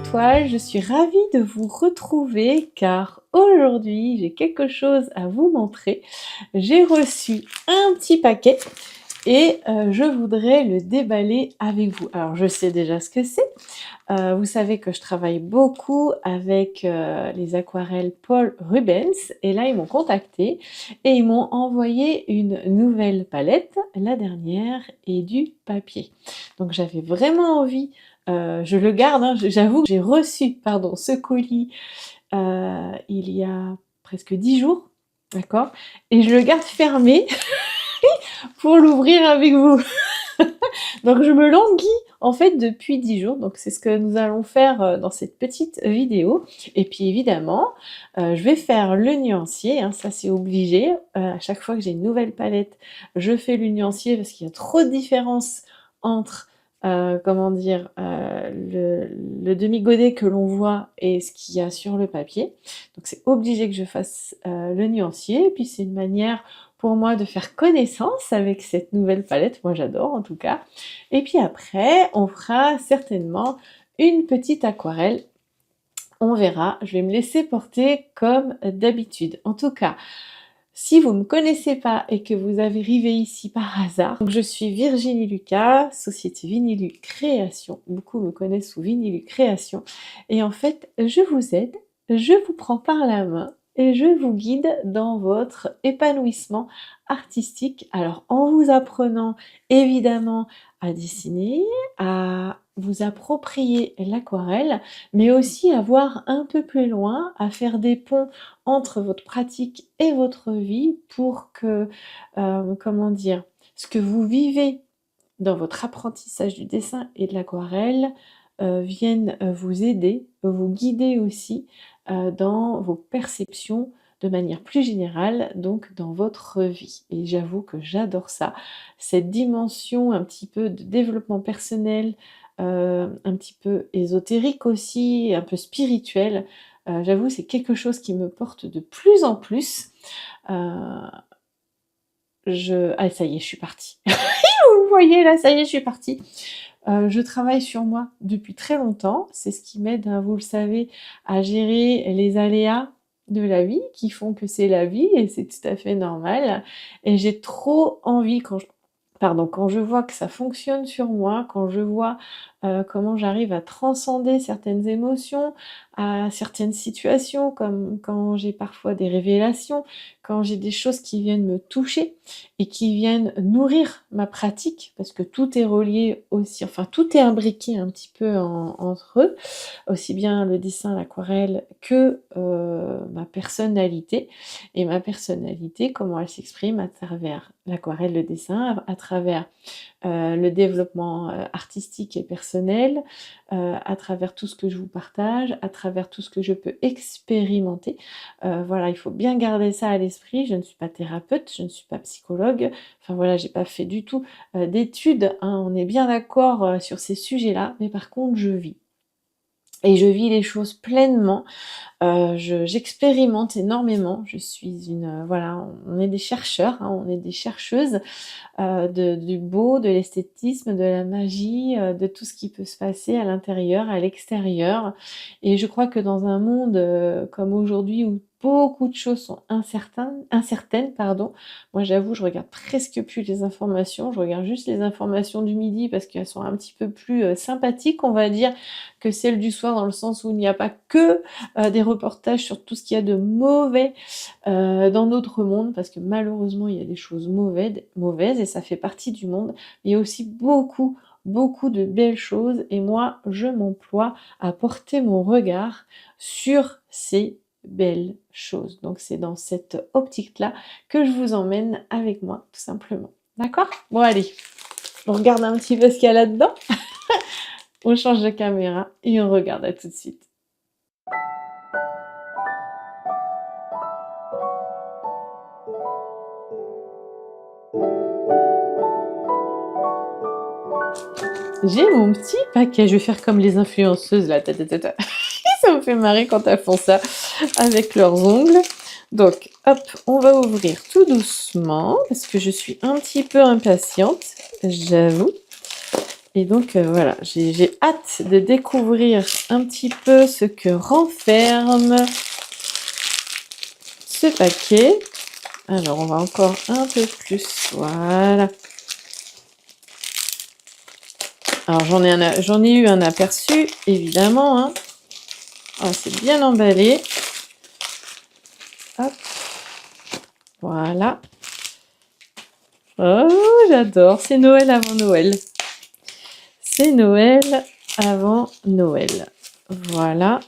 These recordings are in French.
étoiles, je suis ravie de vous retrouver car aujourd'hui j'ai quelque chose à vous montrer. J'ai reçu un petit paquet et je voudrais le déballer avec vous. Alors je sais déjà ce que c'est. Vous savez que je travaille beaucoup avec les aquarelles Paul Rubens et là ils m'ont contacté et ils m'ont envoyé une nouvelle palette, la dernière, et du papier. Donc j'avais vraiment envie, je le garde, hein, j'avoue que j'ai reçu ce colis il y a presque 10 jours, d'accord? Et je le garde fermé pour l'ouvrir avec vous. Donc je me languis en fait depuis 10 jours, donc c'est ce que nous allons faire dans cette petite vidéo. Et puis évidemment, je vais faire le nuancier, hein, ça c'est obligé. À chaque fois que j'ai une nouvelle palette, je fais le nuancier parce qu'il y a trop de différences entre comment dire, le demi-godet que l'on voit et ce qu'il y a sur le papier. Donc c'est obligé que je fasse le nuancier, et puis c'est une manière pour moi de faire connaissance avec cette nouvelle palette, moi j'adore en tout cas. Et puis après, on fera certainement une petite aquarelle. On verra, je vais me laisser porter comme d'habitude. En tout cas, si vous ne me connaissez pas et que vous avez arrivé ici par hasard, donc je suis Virginie Lucas, société Vinilu Création. Beaucoup me connaissent sous Vinilu Création. Et en fait, je vous aide, je vous prends par la main et je vous guide dans votre épanouissement artistique. Alors en vous apprenant évidemment à dessiner, à vous approprier l'aquarelle, mais aussi à voir un peu plus loin, à faire des ponts entre votre pratique et votre vie pour que, comment dire, ce que vous vivez dans votre apprentissage du dessin et de l'aquarelle vienne vous aider, vous guider aussi dans vos perceptions de manière plus générale, donc dans votre vie. Et j'avoue que j'adore ça, cette dimension un petit peu de développement personnel, un petit peu ésotérique aussi, un peu spirituel. J'avoue, c'est quelque chose qui me porte de plus en plus. Ah ça y est, je suis partie. Vous voyez là, ça y est, je suis partie. Je travaille sur moi depuis très longtemps. C'est ce qui m'aide, hein, vous le savez, à gérer les aléas de la vie, qui font que c'est la vie et c'est tout à fait normal. Et j'ai trop envie, quand je vois que ça fonctionne sur moi, quand je vois comment j'arrive à transcender certaines émotions, à certaines situations, comme quand j'ai parfois des révélations, quand j'ai des choses qui viennent me toucher et qui viennent nourrir ma pratique, parce que tout est relié aussi, enfin tout est imbriqué un petit peu entre eux, aussi bien le dessin, l'aquarelle que ma personnalité. Et ma personnalité, comment elle s'exprime à travers l'aquarelle, le dessin, à travers le développement artistique et personnel, à travers tout ce que je vous partage, à travers tout ce que je peux expérimenter. Voilà, il faut bien garder ça à l'esprit. Je ne suis pas thérapeute, je ne suis pas psychologue, enfin voilà, j'ai pas fait du tout d'études, hein, on est bien d'accord sur ces sujets-là, mais par contre je vis. Et je vis les choses pleinement, j'expérimente énormément, je suis une, voilà, on est des chercheurs, hein, on est des chercheuses du beau, de l'esthétisme, de la magie, de tout ce qui peut se passer à l'intérieur, à l'extérieur. Et je crois que dans un monde comme aujourd'hui où beaucoup de choses sont incertaines, pardon. Moi j'avoue, je regarde presque plus les informations, je regarde juste les informations du midi parce qu'elles sont un petit peu plus sympathiques, on va dire, que celles du soir, dans le sens où il n'y a pas que des reportages sur tout ce qu'il y a de mauvais dans notre monde, parce que malheureusement il y a des choses mauvaises et ça fait partie du monde, mais il y a aussi beaucoup de belles choses, et moi je m'emploie à porter mon regard sur ces belles choses. Donc c'est dans cette optique-là que je vous emmène avec moi, tout simplement. D'accord? Bon allez, on regarde un petit peu ce qu'il y a là-dedans. On change de caméra et on regarde, à tout de suite. J'ai mon petit paquet, je vais faire comme les influenceuses là, ça me fait marrer quand elles font ça avec leurs ongles. Donc hop, on va ouvrir tout doucement parce que je suis un petit peu impatiente, j'avoue. Et donc voilà, j'ai hâte de découvrir un petit peu ce que renferme ce paquet. Alors, on va encore un peu plus. Voilà. Alors, j'en ai eu un aperçu, évidemment. Hein. Oh, c'est bien emballé. Hop. Voilà. Oh, j'adore. C'est Noël avant Noël. C'est Noël avant Noël. Voilà.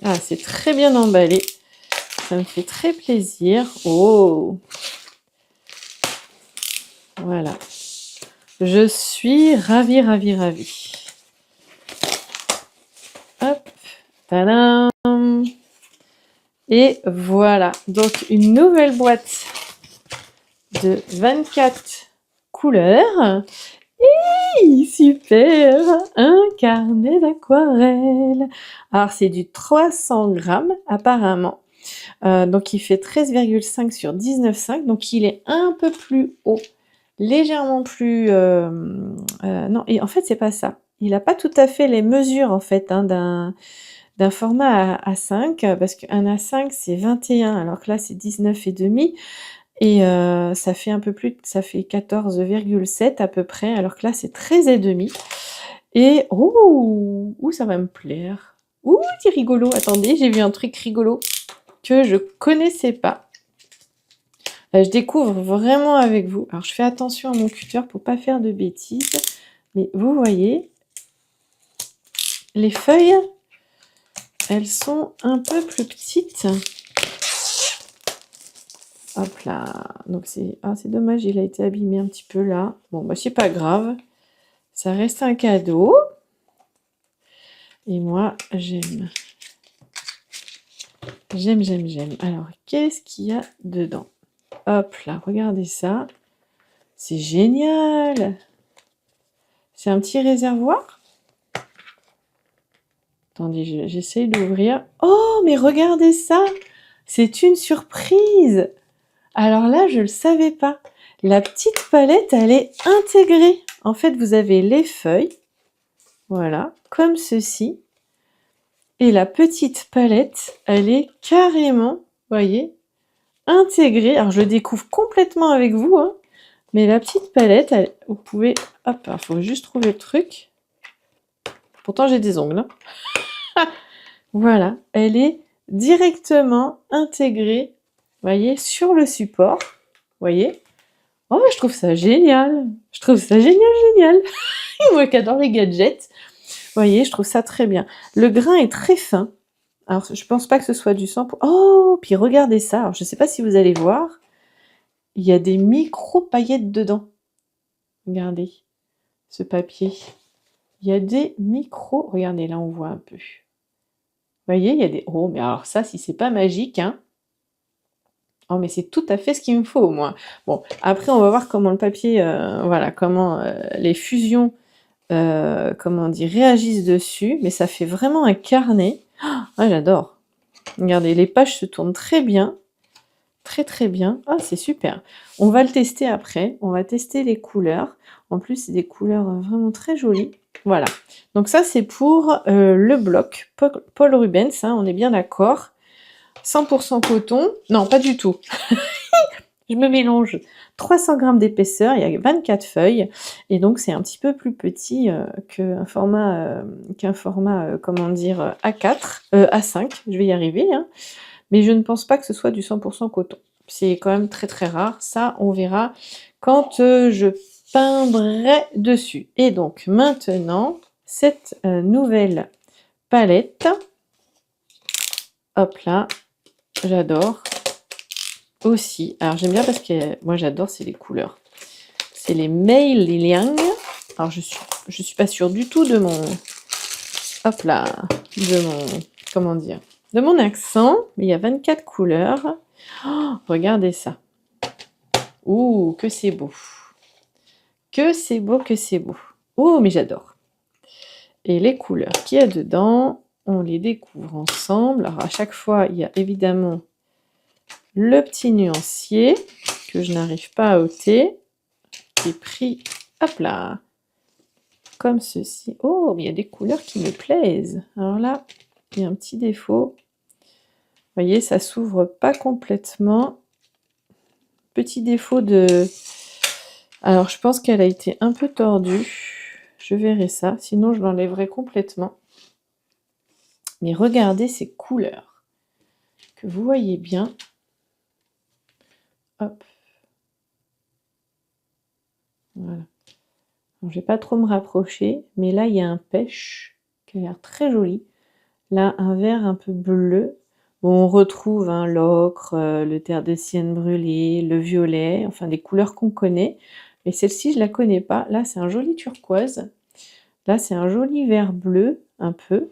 Ah, c'est très bien emballé. Ça me fait très plaisir. Oh! Voilà. Je suis ravie, ravie, ravie. Hop. Tadam! Et voilà. Donc, une nouvelle boîte de 24 couleurs. Et super! Un carnet d'aquarelle. Alors, c'est du 300 grammes, apparemment. Donc, il fait 13,5 sur 19,5. Donc, il est un peu plus haut. Légèrement plus... non, et en fait, c'est pas ça. Il n'a pas tout à fait les mesures, en fait, hein, d'un format A5, parce qu'un A5, c'est 21, alors que là, c'est 19,5. Et ça fait un peu plus, ça fait 14,7 à peu près, alors que là, c'est 13,5. Et, ouh, ça va me plaire. Ouh, c'est rigolo. Attendez, j'ai vu un truc rigolo que je connaissais pas. Je découvre vraiment avec vous. Alors, je fais attention à mon cutter pour pas faire de bêtises. Mais vous voyez, les feuilles, elles sont un peu plus petites. Hop là. Donc, c'est dommage, il a été abîmé un petit peu là. Bon, bah, c'est pas grave. Ça reste un cadeau. Et moi, j'aime. J'aime, j'aime, j'aime. Alors, qu'est-ce qu'il y a dedans? Hop là, regardez ça. C'est génial! C'est un petit réservoir. Attendez, j'essaye d'ouvrir. Oh, mais regardez ça! C'est une surprise! Alors là, je ne le savais pas. La petite palette, elle est intégrée. En fait, vous avez les feuilles. Voilà, comme ceci. Et la petite palette, elle est carrément, voyez, intégrée. Alors, je le découvre complètement avec vous, hein. Mais la petite palette, vous pouvez... Hop, il faut juste trouver le truc. Pourtant, j'ai des ongles. Hein. Voilà, elle est directement intégrée, voyez, sur le support. Voyez. Oh, je trouve ça génial. Je trouve ça génial, génial. Moi qui adore les gadgets. Voyez, je trouve ça très bien. Le grain est très fin. Alors, je pense pas que ce soit du sang. Oh, puis regardez ça. Alors, je sais pas si vous allez voir. Il y a des micro-paillettes dedans. Regardez ce papier. Il y a des micros. Regardez, là, on voit un peu. Vous voyez, il y a des... Oh, mais alors ça, si c'est pas magique, hein. Oh, mais c'est tout à fait ce qu'il me faut, moi. Bon, après, on va voir comment le papier... voilà, comment les fusions, comment on dit, réagissent dessus. Mais ça fait vraiment un carnet. Ah, j'adore. Regardez, les pages se tournent très bien. Très, très bien. Ah, c'est super. On va le tester après. On va tester les couleurs. En plus, c'est des couleurs vraiment très jolies. Voilà. Donc ça, c'est pour le bloc Paul Rubens. Hein, on est bien d'accord. 100% coton. Non, pas du tout. Je me mélange. 300 grammes d'épaisseur. Il y a 24 feuilles. Et donc, c'est un petit peu plus petit qu'un format, comment dire, A4, A5. Je vais y arriver. Hein. Mais je ne pense pas que ce soit du 100% coton. C'est quand même très très rare. Ça, on verra quand je peindrai dessus. Et donc, maintenant, cette nouvelle palette. Hop là. J'adore. Aussi. Alors, j'aime bien parce que moi, j'adore, c'est les couleurs. C'est les Mei Liang. Alors, je suis pas sûre du tout de mon... Hop là. De mon... Comment dire? De mon accent, mais il y a 24 couleurs. Oh, regardez ça. Ouh, que c'est beau. Que c'est beau, que c'est beau. Oh, mais j'adore. Et les couleurs qu'il y a dedans, on les découvre ensemble. Alors, à chaque fois, il y a évidemment le petit nuancier que je n'arrive pas à ôter. qui est pris, hop là, comme ceci. Oh, mais il y a des couleurs qui me plaisent. Alors là, il y a un petit défaut. Vous voyez, ça s'ouvre pas complètement. Petit défaut de... Alors, je pense qu'elle a été un peu tordue. Je verrai ça, sinon je l'enlèverai complètement. Mais regardez ces couleurs, que vous voyez bien. Hop. Voilà. Alors, je vais pas trop me rapprocher, mais là, il y a un pêche qui a l'air très joli. Là, un vert un peu bleu. Bon, on retrouve hein, l'ocre, le terre de sienne brûlé, le violet, enfin des couleurs qu'on connaît. Mais celle-ci, je la connais pas. Là, c'est un joli turquoise. Là, c'est un joli vert bleu, un peu.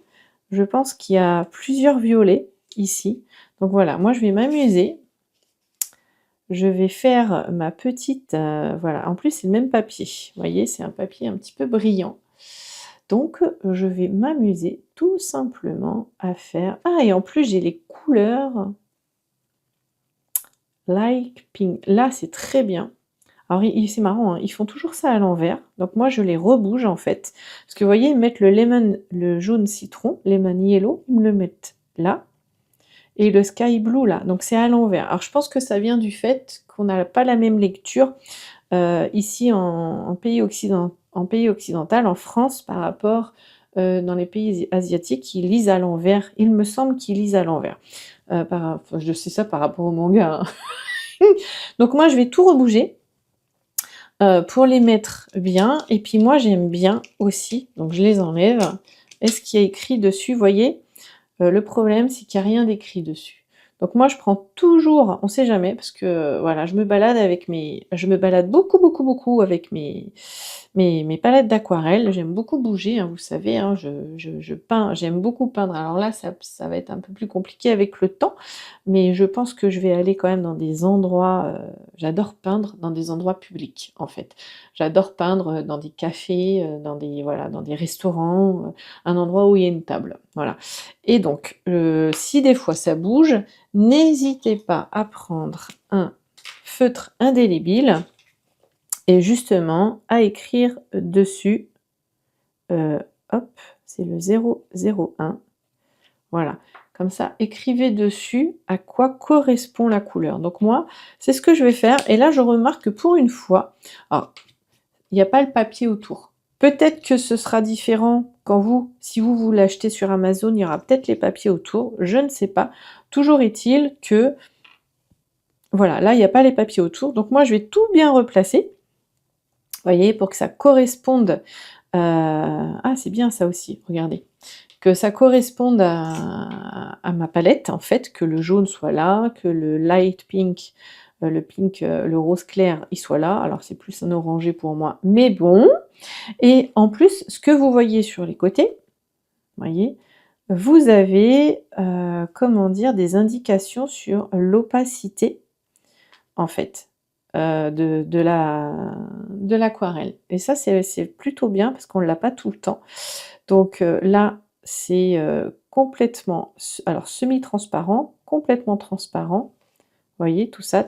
Je pense qu'il y a plusieurs violets ici. Donc voilà, moi, je vais m'amuser. Je vais faire ma petite... voilà, en plus, c'est le même papier. Vous voyez, c'est un papier un petit peu brillant. Donc, je vais m'amuser tout simplement à faire... Ah, et en plus, j'ai les couleurs Like Pink. Là, c'est très bien. Alors, c'est marrant, hein, ils font toujours ça à l'envers. Donc, moi, je les rebouge, en fait. Parce que, vous voyez, ils mettent le lemon, le jaune citron, lemon yellow, ils me le mettent là. Et le sky blue, là. Donc, c'est à l'envers. Alors, je pense que ça vient du fait qu'on n'a pas la même lecture ici en pays occidental, en France, par rapport dans les pays asiatiques, ils lisent à l'envers. Il me semble qu'ils lisent à l'envers. Je sais ça par rapport au manga. Hein. Donc moi, je vais tout rebouger pour les mettre bien. Et puis moi, j'aime bien aussi, donc je les enlève. Est-ce qu'il y a écrit dessus? Vous voyez, le problème, c'est qu'il n'y a rien d'écrit dessus. Donc moi, je prends toujours, on sait jamais, parce que voilà, je me balade beaucoup avec mes palettes d'aquarelle. J'aime beaucoup bouger, hein, vous savez, hein, je peins, j'aime beaucoup peindre. Alors là, ça va être un peu plus compliqué avec le temps, mais je pense que je vais aller quand même dans des endroits, j'adore peindre dans des endroits publics, en fait. J'adore peindre dans des cafés, voilà, dans des restaurants, un endroit où il y a une table, voilà. Et donc, si des fois ça bouge, n'hésitez pas à prendre un feutre indélébile et justement à écrire dessus, hop, c'est le 001, voilà. Comme ça, écrivez dessus à quoi correspond la couleur. Donc moi, c'est ce que je vais faire. Et là, je remarque que pour une fois, alors, il n'y a pas le papier autour. Peut-être que ce sera différent si vous l'achetez sur Amazon, il y aura peut-être les papiers autour, je ne sais pas. Toujours est-il que, voilà, là, il n'y a pas les papiers autour. Donc moi, je vais tout bien replacer, vous voyez, pour que ça corresponde. Ah, c'est bien ça aussi, regardez. Que ça corresponde à ma palette, en fait, que le jaune soit là, que le light pink, le rose clair, il soit là. Alors, c'est plus un orangé pour moi, mais bon. Et en plus, ce que vous voyez sur les côtés, voyez, vous avez, comment dire, des indications sur l'opacité, en fait, de l'aquarelle. Et ça, c'est plutôt bien parce qu'on ne l'a pas tout le temps. Donc là, c'est complètement, alors semi-transparent, complètement transparent. Vous voyez, tout ça,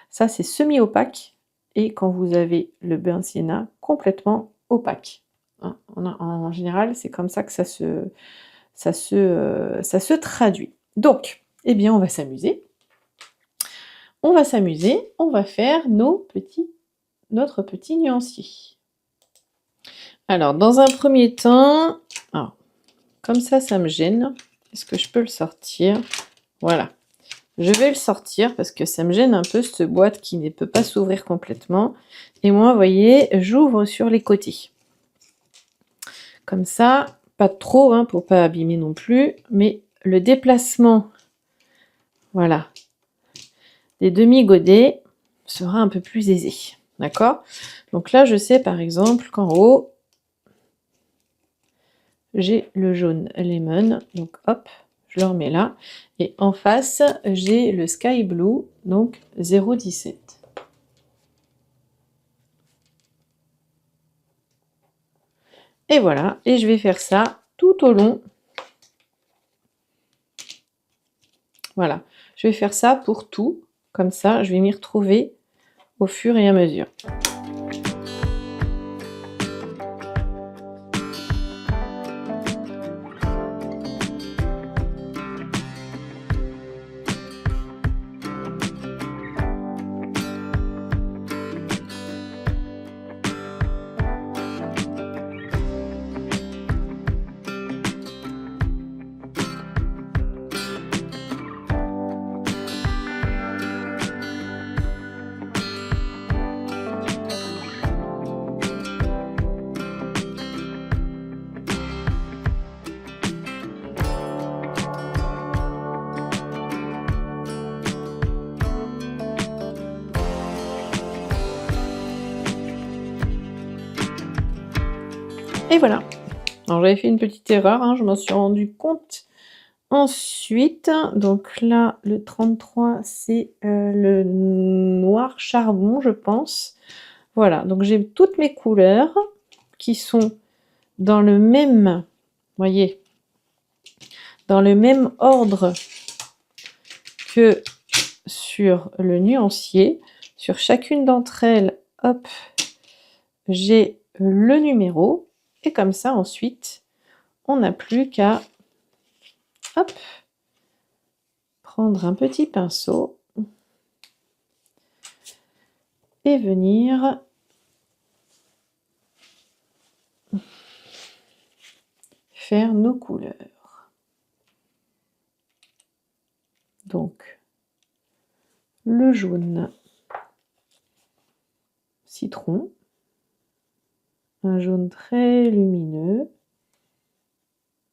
Ça, c'est semi-opaque. Et quand vous avez le burnt sienna, complètement opaque. Hein, en général, c'est comme ça que ça se traduit. Donc, eh bien, on va s'amuser. On va faire notre petit nuancier. Alors, dans un premier temps, comme ça me gêne. Est-ce que je peux le sortir? Voilà. Je vais le sortir parce que ça me gêne un peu, cette boîte qui ne peut pas s'ouvrir complètement. Et moi, vous voyez, j'ouvre sur les côtés. Comme ça, pas trop, hein, pour pas abîmer non plus. Mais le déplacement, voilà, des demi-godets sera un peu plus aisé. D'accord? Donc là, je sais par exemple qu'en haut, j'ai le jaune lemon. Donc hop, je le remets là. Et en face, j'ai le sky blue, donc 0,17. Et voilà, et je vais faire ça tout au long. Voilà, je vais faire ça pour tout. Comme ça, je vais m'y retrouver au fur et à mesure. Et voilà. Alors j'avais fait une petite erreur, hein, je m'en suis rendu compte ensuite. Donc là, le 33, c'est le noir charbon, je pense. Voilà, donc j'ai toutes mes couleurs qui sont dans le même, voyez, dans le même ordre que sur le nuancier. Sur chacune d'entre elles, hop, j'ai le numéro. Et comme ça, ensuite, on n'a plus qu'à, hop, prendre un petit pinceau et venir faire nos couleurs. Donc, le jaune citron, un jaune très lumineux,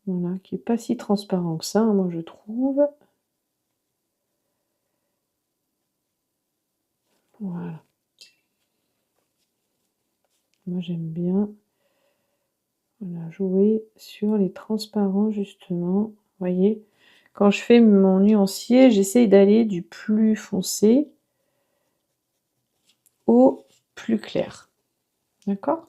voilà, qui n'est pas si transparent que ça, hein, moi je trouve. Voilà. Moi j'aime bien, voilà, jouer sur les transparents justement. Vous voyez, quand je fais mon nuancier, j'essaye d'aller du plus foncé au plus clair. D'accord ?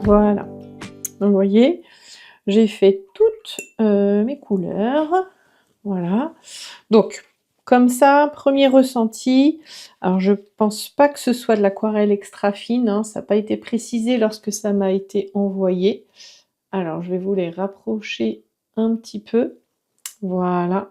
Voilà. Donc vous voyez, j'ai fait toutes mes couleurs. Voilà. Donc, comme ça, premier ressenti. Alors, je pense pas que ce soit de l'aquarelle extra fine, hein, ça n'a pas été précisé lorsque ça m'a été envoyé. Alors, je vais vous les rapprocher un petit peu. Voilà.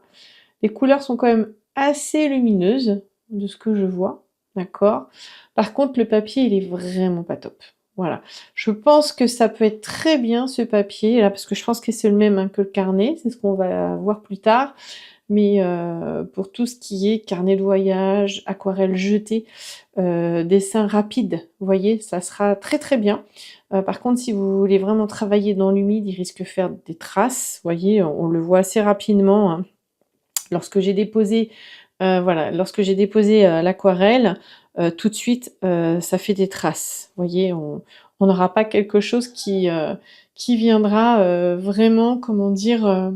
Les couleurs sont quand même assez lumineuses, de ce que je vois. D'accord ? Par contre, le papier, il est vraiment pas top. Voilà. Je pense que ça peut être très bien, ce papier, là, parce que je pense que c'est le même, hein, que le carnet. C'est ce qu'on va voir plus tard. Mais pour tout ce qui est carnet de voyage, aquarelle jetée, dessin rapide, vous voyez, ça sera très, très bien. Par contre, si vous voulez vraiment travailler dans l'humide, il risque de faire des traces. Vous voyez, on le voit assez rapidement, hein. Lorsque j'ai déposé, voilà, lorsque j'ai déposé, l'aquarelle, tout de suite, ça fait des traces. Vous voyez, on n'aura pas quelque chose qui viendra, vraiment, comment dire,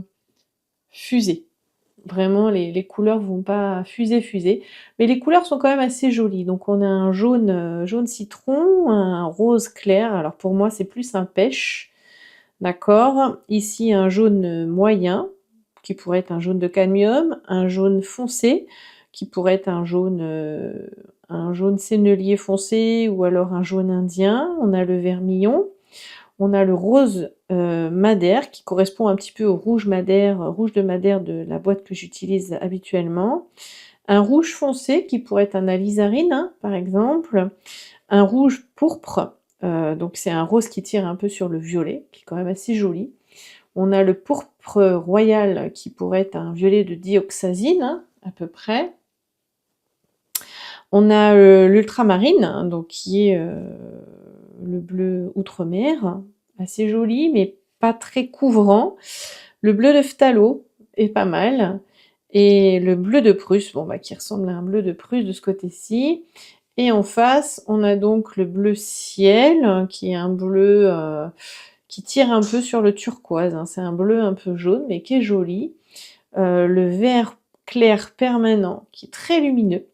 fuser. Vraiment, les couleurs vont pas fuser, mais les couleurs sont quand même assez jolies. Donc on a un jaune, jaune citron, un rose clair, alors pour moi c'est plus un pêche, d'accord. Ici un jaune, moyen, qui pourrait être un jaune de cadmium, un jaune foncé, qui pourrait être un jaune sennelier foncé ou alors un jaune indien. On a le vermillon, on a le rose madère qui correspond un petit peu au rouge madère, rouge de madère de la boîte que j'utilise habituellement. Un rouge foncé qui pourrait être un alizarine, hein, par exemple. Un rouge pourpre, donc c'est un rose qui tire un peu sur le violet, qui est quand même assez joli. On a le pourpre royal qui pourrait être un violet de dioxazine, hein, à peu près. On a l'ultramarine, hein, donc qui est le bleu outre-mer, assez joli, mais pas très couvrant. Le bleu de phthalo est pas mal. et le bleu de Prusse, bon, bah, qui ressemble à un bleu de Prusse de ce côté-ci. Et en face, on a donc le bleu ciel, qui est un bleu qui tire un peu sur le turquoise, hein. C'est un bleu un peu jaune, mais qui est joli. Le vert clair permanent, qui est très lumineux.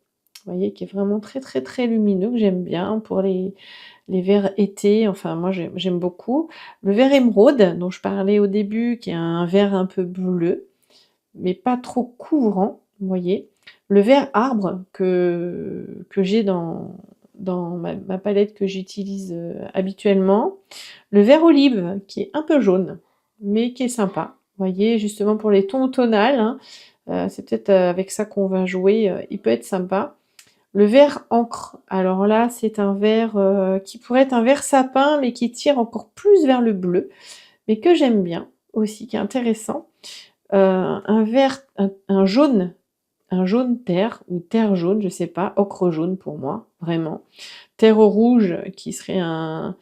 Vous voyez, qui est vraiment très, très, très lumineux, que j'aime bien pour les verts été. Enfin, moi, j'aime beaucoup. Le vert émeraude, dont je parlais au début, qui est un vert un peu bleu, mais pas trop couvrant, vous voyez. Le vert arbre que j'ai dans ma palette que j'utilise habituellement. Le vert olive, qui est un peu jaune, mais qui est sympa. Vous voyez, justement pour les tons tonales, hein, c'est peut-être avec ça qu'on va jouer, il peut être sympa. Le vert encre, alors là, c'est un vert qui pourrait être un vert sapin, mais qui tire encore plus vers le bleu, mais que j'aime bien aussi, qui est intéressant. Un vert, un jaune terre, ou terre jaune, je sais pas, ocre jaune pour moi, vraiment. Terre rouge, qui serait un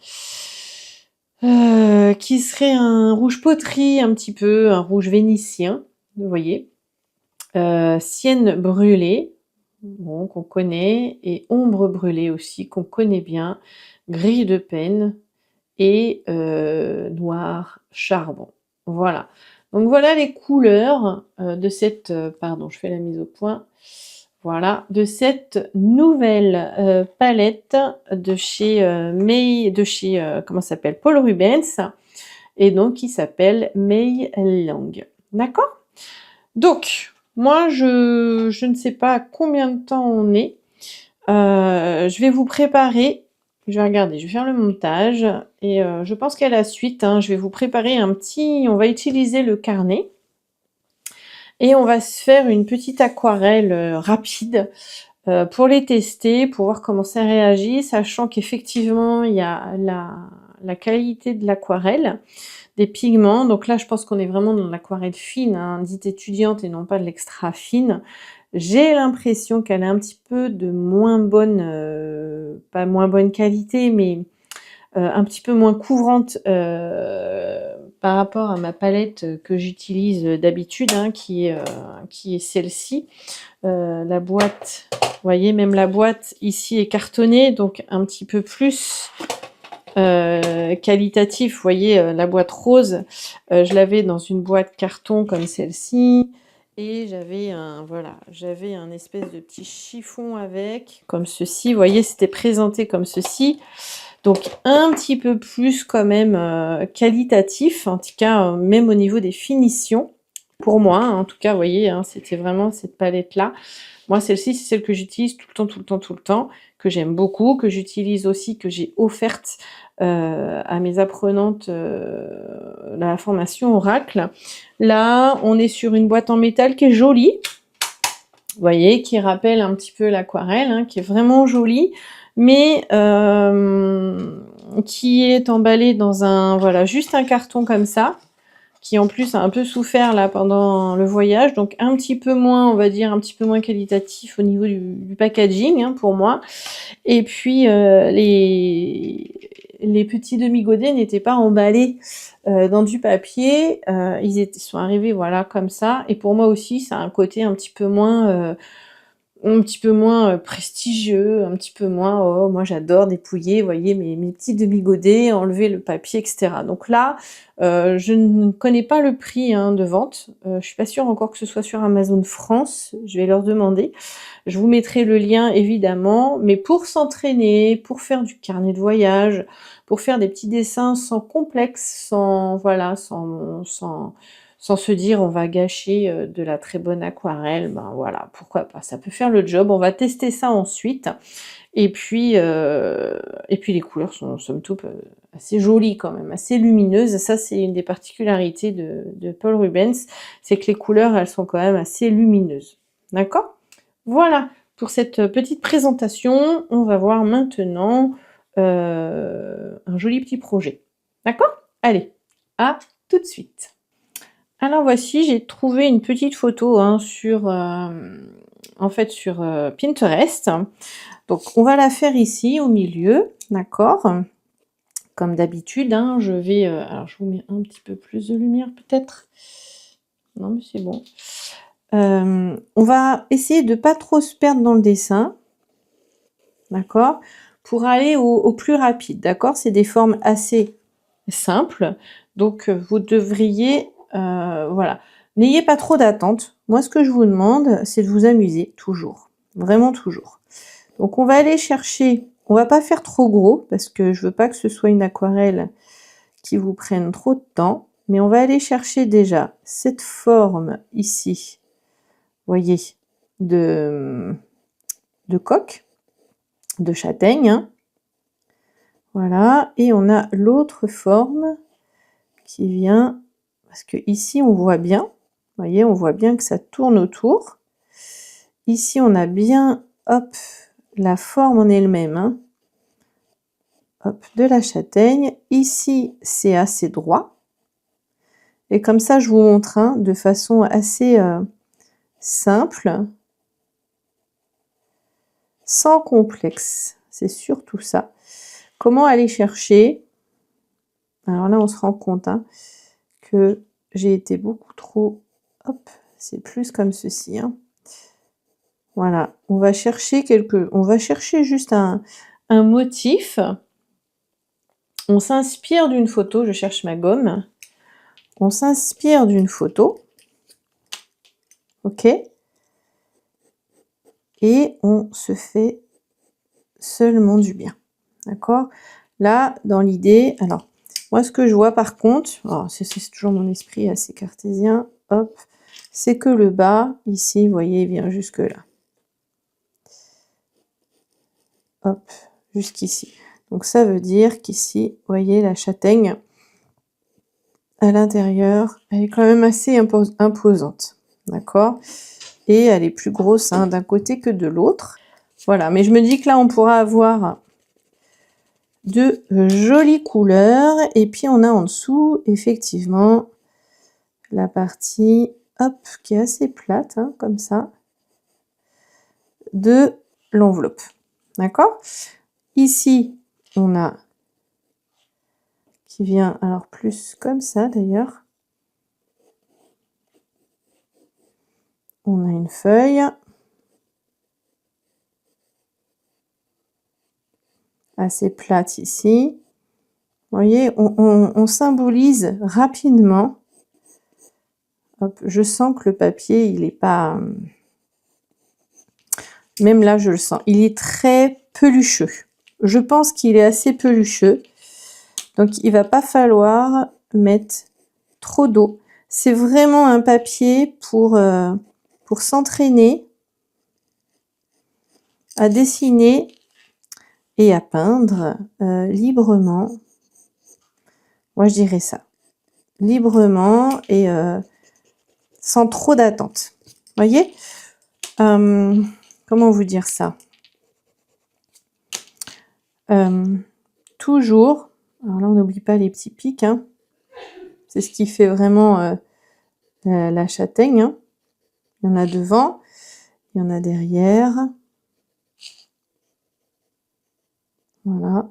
rouge poterie un petit peu, un rouge vénitien, vous voyez. Sienne brûlée, bon, qu'on connaît, et ombre brûlée aussi, qu'on connaît bien, gris de peine, et noir charbon. Voilà. Donc voilà les couleurs de cette, pardon, je fais la mise au point. Voilà, de cette nouvelle palette de chez comment ça s'appelle, Paul Rubens, et donc qui s'appelle Mei Lang. D'accord? Donc, moi, je ne sais pas à combien de temps on est. Je vais vous préparer. Je vais regarder, je vais faire le montage et je pense qu'à la suite, hein, je vais vous préparer un petit. On va utiliser le carnet et on va se faire une petite aquarelle rapide pour les tester, pour voir comment ça réagit, sachant qu'effectivement, il y a la qualité de l'aquarelle, des pigments. Donc là, je pense qu'on est vraiment dans l'aquarelle fine, hein, dite étudiante et non pas de l'extra fine. J'ai l'impression qu'elle est un petit peu de moins bonne, pas moins bonne qualité, mais un petit peu moins couvrante par rapport à ma palette que j'utilise d'habitude, hein, qui est celle-ci. La boîte, vous voyez, même la boîte ici est cartonnée, donc un petit peu plus qualitatif. Vous voyez, la boîte rose, je l'avais dans une boîte carton comme celle-ci. Et j'avais un espèce de petit chiffon avec, comme ceci. Vous voyez, c'était présenté comme ceci. Donc un petit peu plus quand même qualitatif, en tout cas même au niveau des finitions, pour moi, hein. En tout cas, vous voyez, hein, c'était vraiment cette palette-là. Moi, celle-ci, c'est celle que j'utilise tout le temps, tout le temps, tout le temps, que j'aime beaucoup, que j'utilise aussi, que j'ai offerte à mes apprenantes la formation Oracle. Là, on est sur une boîte en métal qui est jolie, vous voyez, qui rappelle un petit peu l'aquarelle, hein, qui est vraiment jolie, mais qui est emballée dans juste un carton comme ça, qui en plus a un peu souffert là pendant le voyage, donc un petit peu moins, on va dire, un petit peu moins qualitatif au niveau du packaging, hein, pour moi. Et puis les petits demi-godets n'étaient pas emballés dans du papier, ils sont arrivés voilà comme ça. Et pour moi aussi, ça a un côté un petit peu moins prestigieux, un petit peu moins, oh, moi j'adore dépouiller, vous voyez, mes petits demi-godets, enlever le papier, etc. Donc là, je ne connais pas le prix hein, de vente. Je suis pas sûre encore que ce soit sur Amazon France. Je vais leur demander. Je vous mettrai le lien évidemment. Mais pour s'entraîner, pour faire du carnet de voyage, pour faire des petits dessins sans complexe, sans se dire on va gâcher de la très bonne aquarelle, ben voilà, pourquoi pas, ça peut faire le job. On va tester ça ensuite. Et puis les couleurs sont somme toute assez jolies quand même, assez lumineuses. Ça, c'est une des particularités de Paul Rubens, c'est que les couleurs, elles sont quand même assez lumineuses. D'accord? Voilà pour cette petite présentation. On va voir maintenant un joli petit projet. D'accord? Allez, à tout de suite. Alors voici, j'ai trouvé une petite photo hein, sur Pinterest. Donc on va la faire ici au milieu, d'accord? Comme d'habitude, hein, alors je vous mets un petit peu plus de lumière peut-être. Non mais c'est bon. On va essayer de pas trop se perdre dans le dessin, d'accord? Pour aller au plus rapide, d'accord? C'est des formes assez simples, donc vous devriez, voilà. N'ayez pas trop d'attentes. Moi, ce que je vous demande, c'est de vous amuser, toujours, vraiment toujours. Donc on va aller chercher, on va pas faire trop gros, parce que je veux pas que ce soit une aquarelle qui vous prenne trop de temps, mais on va aller chercher déjà cette forme ici, voyez, de coque, de châtaigne, hein. Voilà, et on a l'autre forme qui vient, parce que ici on voit bien, voyez, on voit bien que ça tourne autour. Ici on a bien, hop, la forme en elle-même, hein. Hop, de la châtaigne. Ici c'est assez droit. Et comme ça je vous montre, hein, de façon assez simple, sans complexe. C'est surtout ça. Comment aller chercher? Alors là, on se rend compte, hein, que j'ai été beaucoup trop... Hop, c'est plus comme ceci, hein. Voilà, on va chercher juste un motif. On s'inspire d'une photo, je cherche ma gomme. On s'inspire d'une photo. Ok? Et on se fait seulement du bien. D'accord? Là, dans l'idée, alors, moi, ce que je vois par contre, c'est toujours mon esprit assez cartésien, hop, c'est que le bas, ici, vous voyez, il vient jusque là. Hop, jusqu'ici. Donc ça veut dire qu'ici, vous voyez, la châtaigne, à l'intérieur, elle est quand même assez imposante. D'accord? Et elle est plus grosse, hein, d'un côté que de l'autre. Voilà, mais je me dis que là, on pourra avoir de jolies couleurs. Et puis, on a en dessous, effectivement, la partie, hop, qui est assez plate, hein, comme ça, de l'enveloppe. D'accord? Ici, on a qui vient, alors plus comme ça d'ailleurs. On a une feuille. Assez plate ici. Vous voyez, on symbolise rapidement. Hop, je sens que le papier, il est pas... Même là, je le sens. Il est très pelucheux. Je pense qu'il est assez pelucheux. Donc, il va pas falloir mettre trop d'eau. C'est vraiment un papier pour s'entraîner à dessiner et à peindre librement. Moi, je dirais ça. Librement et sans trop d'attente. Voyez, comment vous dire ça? Toujours, alors là on n'oublie pas les petits pics, hein. C'est ce qui fait vraiment la châtaigne, hein. Il y en a devant, il y en a derrière. Voilà.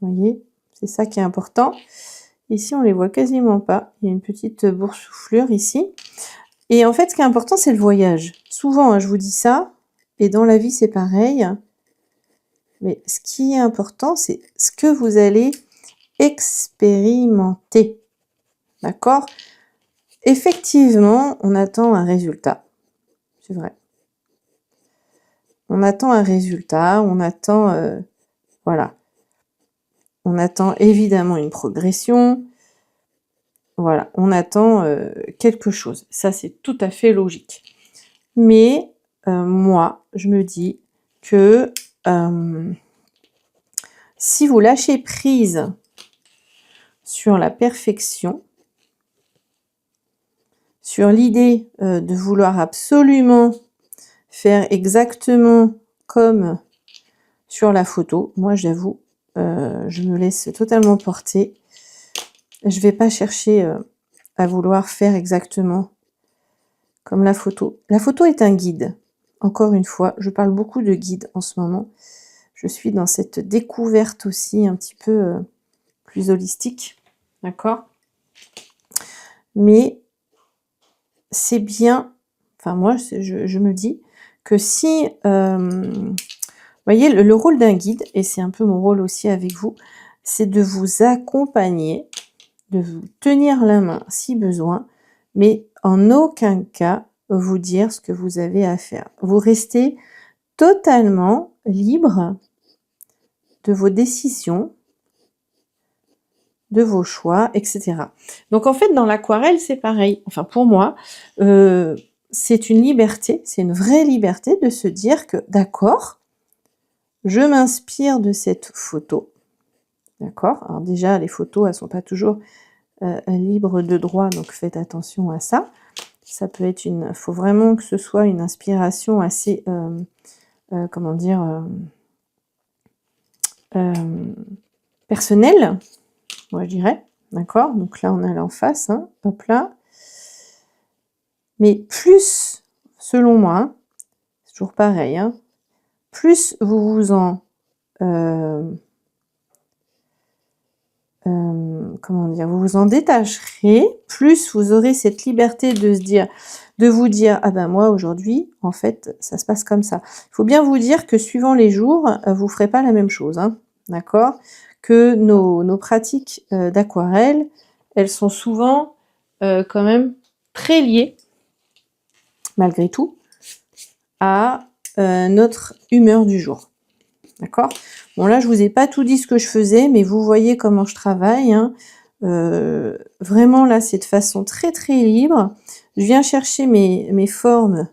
Vous voyez, c'est ça qui est important. Ici on les voit quasiment pas. Il y a une petite boursouflure ici. Et en fait, ce qui est important, c'est le voyage. Souvent, hein, je vous dis ça, et dans la vie, c'est pareil. Mais ce qui est important, c'est ce que vous allez expérimenter. D'accord? Effectivement, on attend un résultat. C'est vrai. On attend un résultat, on attend... voilà. On attend évidemment une progression. Voilà, on attend quelque chose. Ça, c'est tout à fait logique. Mais moi, je me dis que si vous lâchez prise sur la perfection, sur l'idée de vouloir absolument faire exactement comme sur la photo, moi j'avoue, je me laisse totalement porter. Je vais pas chercher à vouloir faire exactement comme la photo. La photo est un guide. Encore une fois, je parle beaucoup de guide en ce moment. Je suis dans cette découverte aussi un petit peu plus holistique. D'accord? Mais c'est bien, enfin moi je me dis que si, vous voyez le rôle d'un guide, et c'est un peu mon rôle aussi avec vous, c'est de vous accompagner, de vous tenir la main si besoin, mais en aucun cas vous dire ce que vous avez à faire. Vous restez totalement libre de vos décisions, de vos choix, etc. Donc en fait, dans l'aquarelle, c'est pareil. Enfin, pour moi, c'est une liberté, c'est une vraie liberté de se dire que d'accord, je m'inspire de cette photo. D'accord? Alors déjà, les photos, elles sont pas toujours libres de droit, donc faites attention à ça. Ça peut être faut vraiment que ce soit une inspiration assez, comment dire, personnelle, moi je dirais. D'accord? Donc là, on a l'en face, hein, hop là. Mais plus, selon moi, hein, c'est toujours pareil, hein, plus vous vous en, comment dire, vous vous en détacherez, plus vous aurez cette liberté de vous dire, ah ben moi aujourd'hui, en fait, ça se passe comme ça. Il faut bien vous dire que suivant les jours, vous ferez pas la même chose, hein, d'accord? Que nos pratiques d'aquarelle, elles sont souvent quand même très liées, malgré tout, à notre humeur du jour. D'accord? Bon là, je vous ai pas tout dit ce que je faisais, mais vous voyez comment je travaille, hein. Vraiment là, c'est de façon très très libre. Je viens chercher mes formes.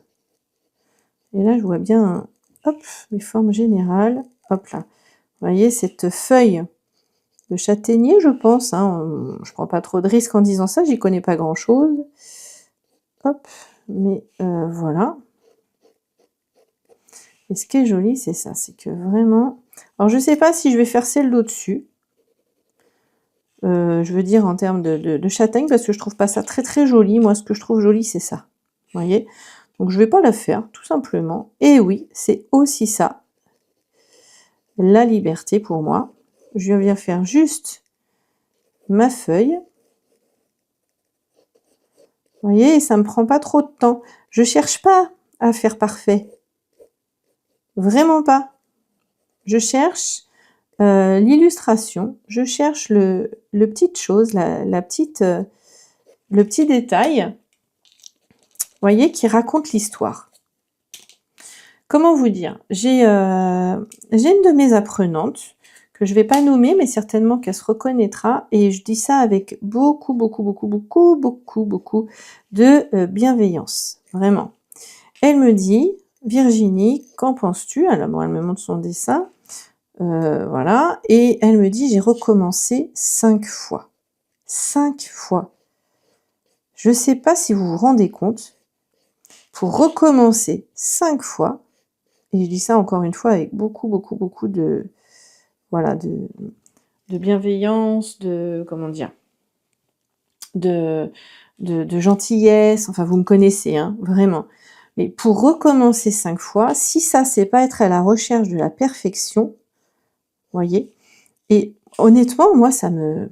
Et là, je vois bien, hop, mes formes générales. Hop là. Vous voyez cette feuille de châtaignier, je pense, hein. Je prends pas trop de risques en disant ça, j'y connais pas grand-chose. Hop, mais voilà. Et ce qui est joli, c'est ça, c'est que vraiment... Alors, je ne sais pas si je vais faire celle d'au-dessus. Je veux dire en termes de châtaigne, parce que je trouve pas ça très très joli. Moi, ce que je trouve joli, c'est ça. Vous voyez? Donc, je vais pas la faire, tout simplement. Et oui, c'est aussi ça. La liberté pour moi. Je viens faire juste ma feuille. Vous voyez? Et ça me prend pas trop de temps. Je cherche pas à faire parfait. Vraiment pas. Je cherche l'illustration, je cherche le petite chose, la petite, le petit détail, vous voyez, qui raconte l'histoire. Comment vous dire? J'ai une de mes apprenantes, que je vais pas nommer, mais certainement qu'elle se reconnaîtra, et je dis ça avec beaucoup, beaucoup, beaucoup, beaucoup, beaucoup, beaucoup de bienveillance, vraiment. Elle me dit, Virginie, qu'en penses-tu? Alors bon, elle me montre son dessin. Voilà, et elle me dit, j'ai recommencé 5 fois. 5 fois. Je ne sais pas si vous vous rendez compte, pour recommencer 5 fois, et je dis ça encore une fois avec beaucoup, beaucoup, beaucoup de, voilà, de bienveillance, de, comment dire, de gentillesse, enfin vous me connaissez, hein, vraiment. Mais pour recommencer 5 fois, si ça, c'est pas être à la recherche de la perfection, voyez. Et honnêtement, moi, enfin,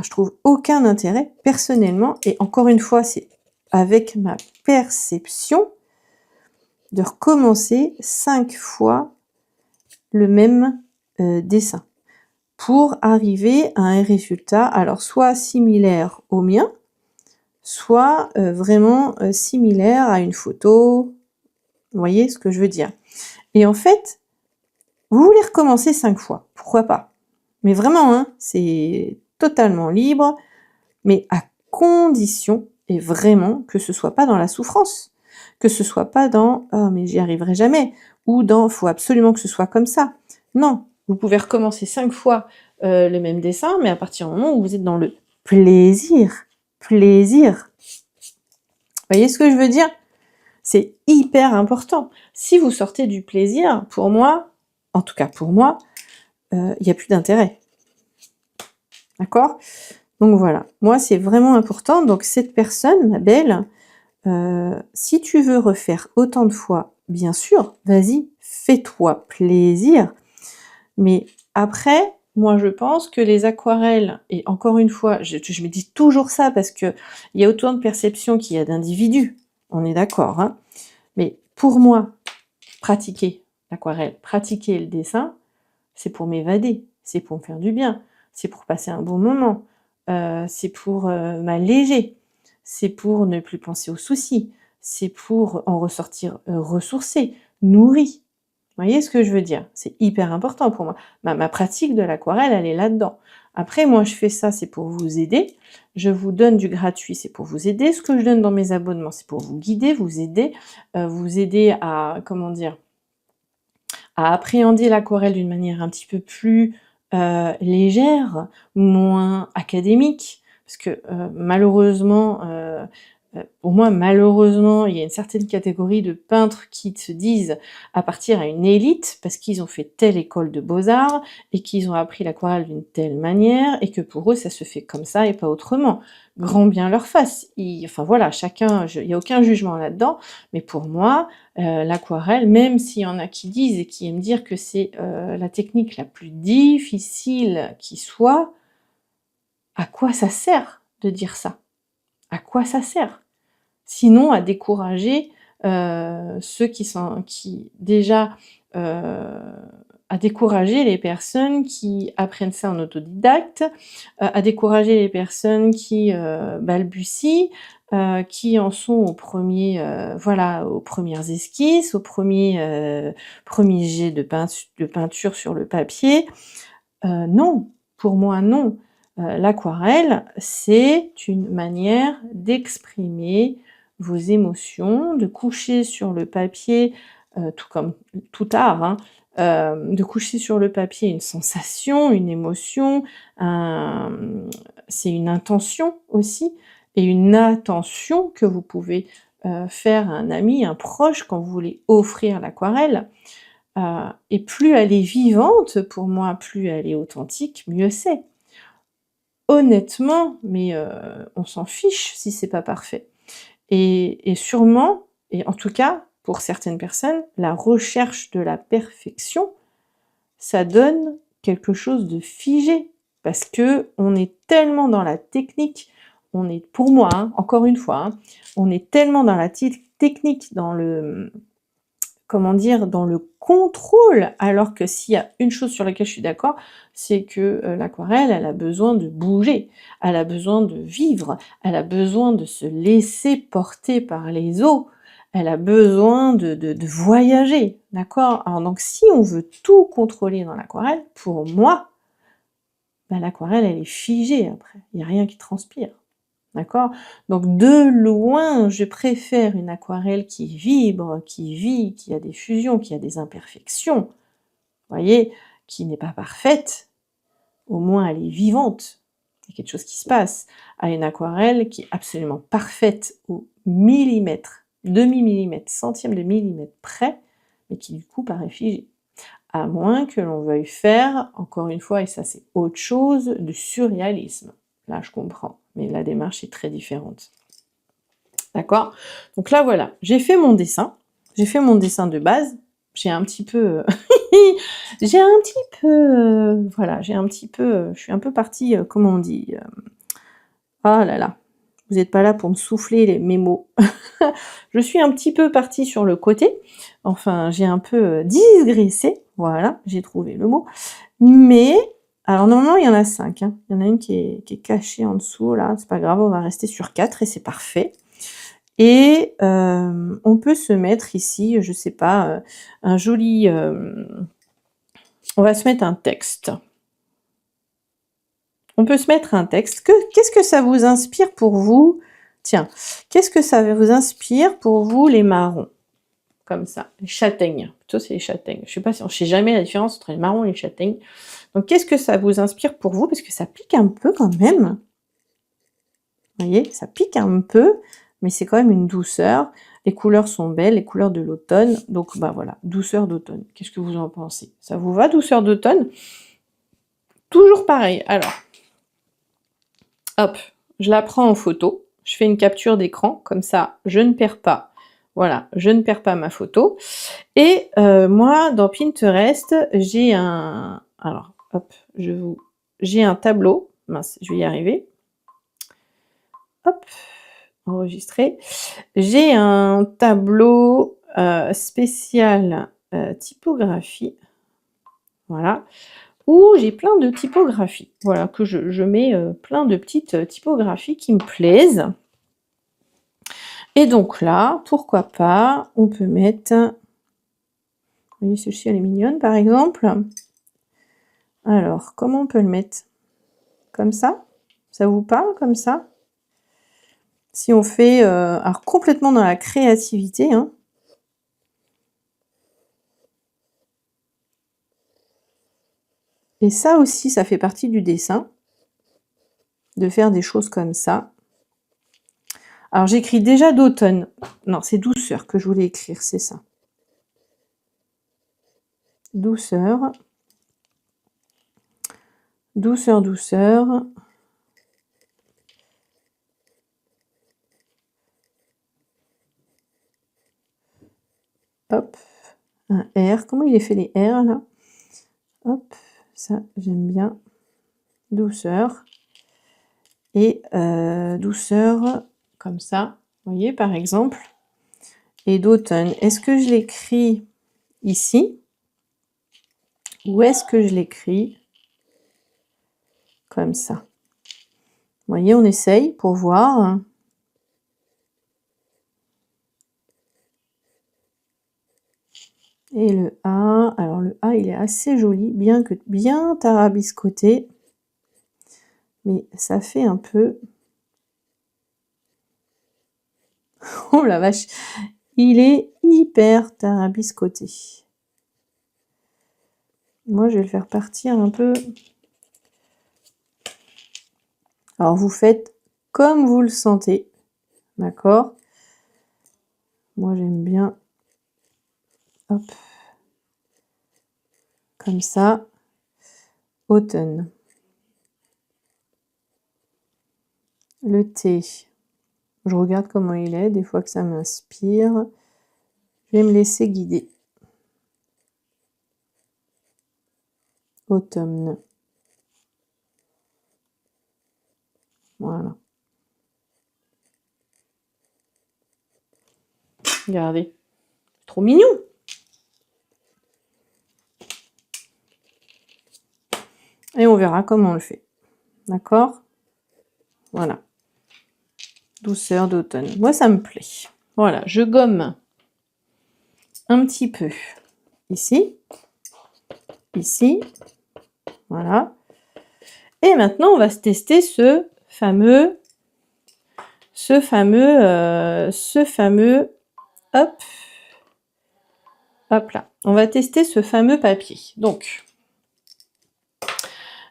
je trouve aucun intérêt personnellement. Et encore une fois, c'est avec ma perception de recommencer 5 fois le même dessin pour arriver à un résultat, alors soit similaire au mien, soit vraiment similaire à une photo. Vous voyez ce que je veux dire? Et en fait, vous voulez recommencer 5 fois, pourquoi pas? Mais vraiment, hein, c'est totalement libre, mais à condition, et vraiment, que ce soit pas dans la souffrance, que ce soit pas dans «Oh mais j'y arriverai jamais» ou dans «Faut absolument que ce soit comme ça». Non, vous pouvez recommencer 5 fois le même dessin, mais à partir du moment où vous êtes dans le plaisir. Plaisir. Vous voyez ce que je veux dire? C'est hyper important. Si vous sortez du plaisir, pour moi, en tout cas pour moi, il n'y a plus d'intérêt. D'accord? Donc voilà, moi c'est vraiment important. Donc cette personne, ma belle, si tu veux refaire autant de fois, bien sûr, vas-y, fais-toi plaisir. Mais après, moi je pense que les aquarelles, et encore une fois, je me dis toujours ça parce qu'il y a autant de perceptions qu'il y a d'individus, on est d'accord, hein. Mais pour moi, pratiquer l'aquarelle, pratiquer le dessin, c'est pour m'évader, c'est pour me faire du bien, c'est pour passer un bon moment, c'est pour, m'alléger, c'est pour ne plus penser aux soucis, c'est pour en ressortir, ressourcée, nourrie. Vous voyez ce que je veux dire? C'est hyper important pour moi. Ma pratique de l'aquarelle, elle est là-dedans. Après, moi, je fais ça, c'est pour vous aider. Je vous donne du gratuit, c'est pour vous aider. Ce que je donne dans mes abonnements, c'est pour vous guider, vous aider à, comment dire, à appréhender l'aquarelle d'une manière un petit peu plus, légère, moins académique. Parce que, malheureusement, pour moi, malheureusement, il y a une certaine catégorie de peintres qui se disent appartenir à une élite parce qu'ils ont fait telle école de beaux-arts et qu'ils ont appris l'aquarelle d'une telle manière et que pour eux, ça se fait comme ça et pas autrement. Grand bien leur fasse. Enfin voilà, chacun, il y a aucun jugement là-dedans, mais pour moi, l'aquarelle, même s'il y en a qui disent et qui aiment dire que c'est, la technique la plus difficile qui soit, à quoi ça sert de dire ça? À quoi ça sert? Sinon à décourager, ceux qui déjà, à décourager les personnes qui apprennent ça en autodidacte, à décourager les personnes qui, balbutient, qui en sont aux premiers, voilà, aux premières esquisses, aux premiers jets de peinture sur le papier. Non, pour moi non. L'aquarelle, c'est une manière d'exprimer vos émotions, de coucher sur le papier, tout comme tout art, hein, de coucher sur le papier une sensation, une émotion, c'est une intention aussi et une attention que vous pouvez, faire à un ami, un proche quand vous voulez offrir l'aquarelle. Et plus elle est vivante, pour moi, plus elle est authentique, mieux c'est. Honnêtement, mais on s'en fiche si c'est pas parfait. Et sûrement, et en tout cas, pour certaines personnes, la recherche de la perfection, ça donne quelque chose de figé. Parce qu'on est tellement dans la technique, on est, pour moi, hein, encore une fois, hein, on est tellement dans la technique, dans le, comment dire, dans le contrôle, alors que s'il y a une chose sur laquelle je suis d'accord, c'est que, l'aquarelle, elle a besoin de bouger, elle a besoin de vivre, elle a besoin de se laisser porter par les eaux, elle a besoin de voyager, d'accord? Alors donc si on veut tout contrôler dans l'aquarelle, pour moi, bah, l'aquarelle, elle est figée après, il y a rien qui transpire. D'accord? Donc de loin, je préfère une aquarelle qui vibre, qui vit, qui a des fusions, qui a des imperfections, vous voyez? Qui n'est pas parfaite, au moins elle est vivante, il y a quelque chose qui se passe, à une aquarelle qui est absolument parfaite au millimètre, demi-millimètre, centième de millimètre près, mais qui du coup paraît figée. À moins que l'on veuille faire, encore une fois, et ça c'est autre chose, du surréalisme. Là je comprends, mais la démarche est très différente. D'accord? Donc là voilà, j'ai fait mon dessin de base, j'ai un petit peu, voilà, je suis un peu partie, comment on dit? Oh là là, vous êtes pas là pour me souffler mes mots. Je suis un petit peu partie sur le côté, enfin j'ai un peu, digressé, voilà, j'ai trouvé le mot. Mais, alors normalement il y en a 5, hein. Il y en a une qui est cachée en dessous là, c'est pas grave, on va rester sur 4 et c'est parfait. Et on peut se mettre ici, je sais pas, un joli, on va se mettre un texte. On peut se mettre un texte. Qu'est-ce que ça vous inspire pour vous? Tiens, qu'est-ce que ça vous inspire pour vous les marrons? Comme ça, les châtaignes, plutôt c'est les châtaignes. Je sais pas si on sait jamais la différence entre les marrons et les châtaignes. Donc qu'est-ce que ça vous inspire pour vous? Parce que ça pique un peu quand même. Vous voyez, ça pique un peu, mais c'est quand même une douceur. Les couleurs sont belles, les couleurs de l'automne. Donc bah voilà, douceur d'automne. Qu'est-ce que vous en pensez? Ça vous va, douceur d'automne? Toujours pareil. Alors, hop, je la prends en photo. Je fais une capture d'écran, comme ça, je ne perds pas. Voilà, je ne perds pas ma photo. Et moi, dans Pinterest, j'ai un... Alors, Hop, j'ai un tableau. Mince, je vais y arriver. Hop, enregistrer. J'ai un tableau spécial typographie. Voilà. Où j'ai plein de typographies. Voilà, que je mets plein de petites typographies qui me plaisent. Et donc là, pourquoi pas, on peut mettre... Vous voyez, celle-ci, elle est mignonne, par exemple. Alors, comment on peut le mettre? Comme ça? Ça vous parle, comme ça? Si on fait... alors, complètement dans la créativité, hein. Et ça aussi, ça fait partie du dessin. De faire des choses comme ça. Alors, j'écris déjà d'automne. Non, c'est douceur que je voulais écrire, c'est ça. Douceur. Douceur, douceur. Hop. Un R. Comment il est fait les R, là? Hop. Ça, j'aime bien. Douceur. Et douceur, comme ça. Vous voyez, par exemple. Et d'automne. Est-ce que je l'écris ici? Ou est-ce que je l'écris comme ça? Vous voyez, on essaye pour voir. Et le A, alors le A, il est assez joli, bien tarabiscoté. Mais ça fait un peu... Oh la vache! Il est hyper tarabiscoté. Moi, je vais le faire partir un peu. Alors, vous faites comme vous le sentez. D'accord? Moi, j'aime bien. Hop. Comme ça. Automne. Le T. Je regarde comment il est. Des fois que ça m'inspire. Je vais me laisser guider. Automne. Voilà. Regardez. Trop mignon. Et on verra comment on le fait. D'accord? Voilà. Douceur d'automne. Moi, ça me plaît. Voilà, je gomme un petit peu ici. Ici. Voilà. Et maintenant, on va se tester ce fameux, hop, hop là. On va tester ce fameux papier. Donc,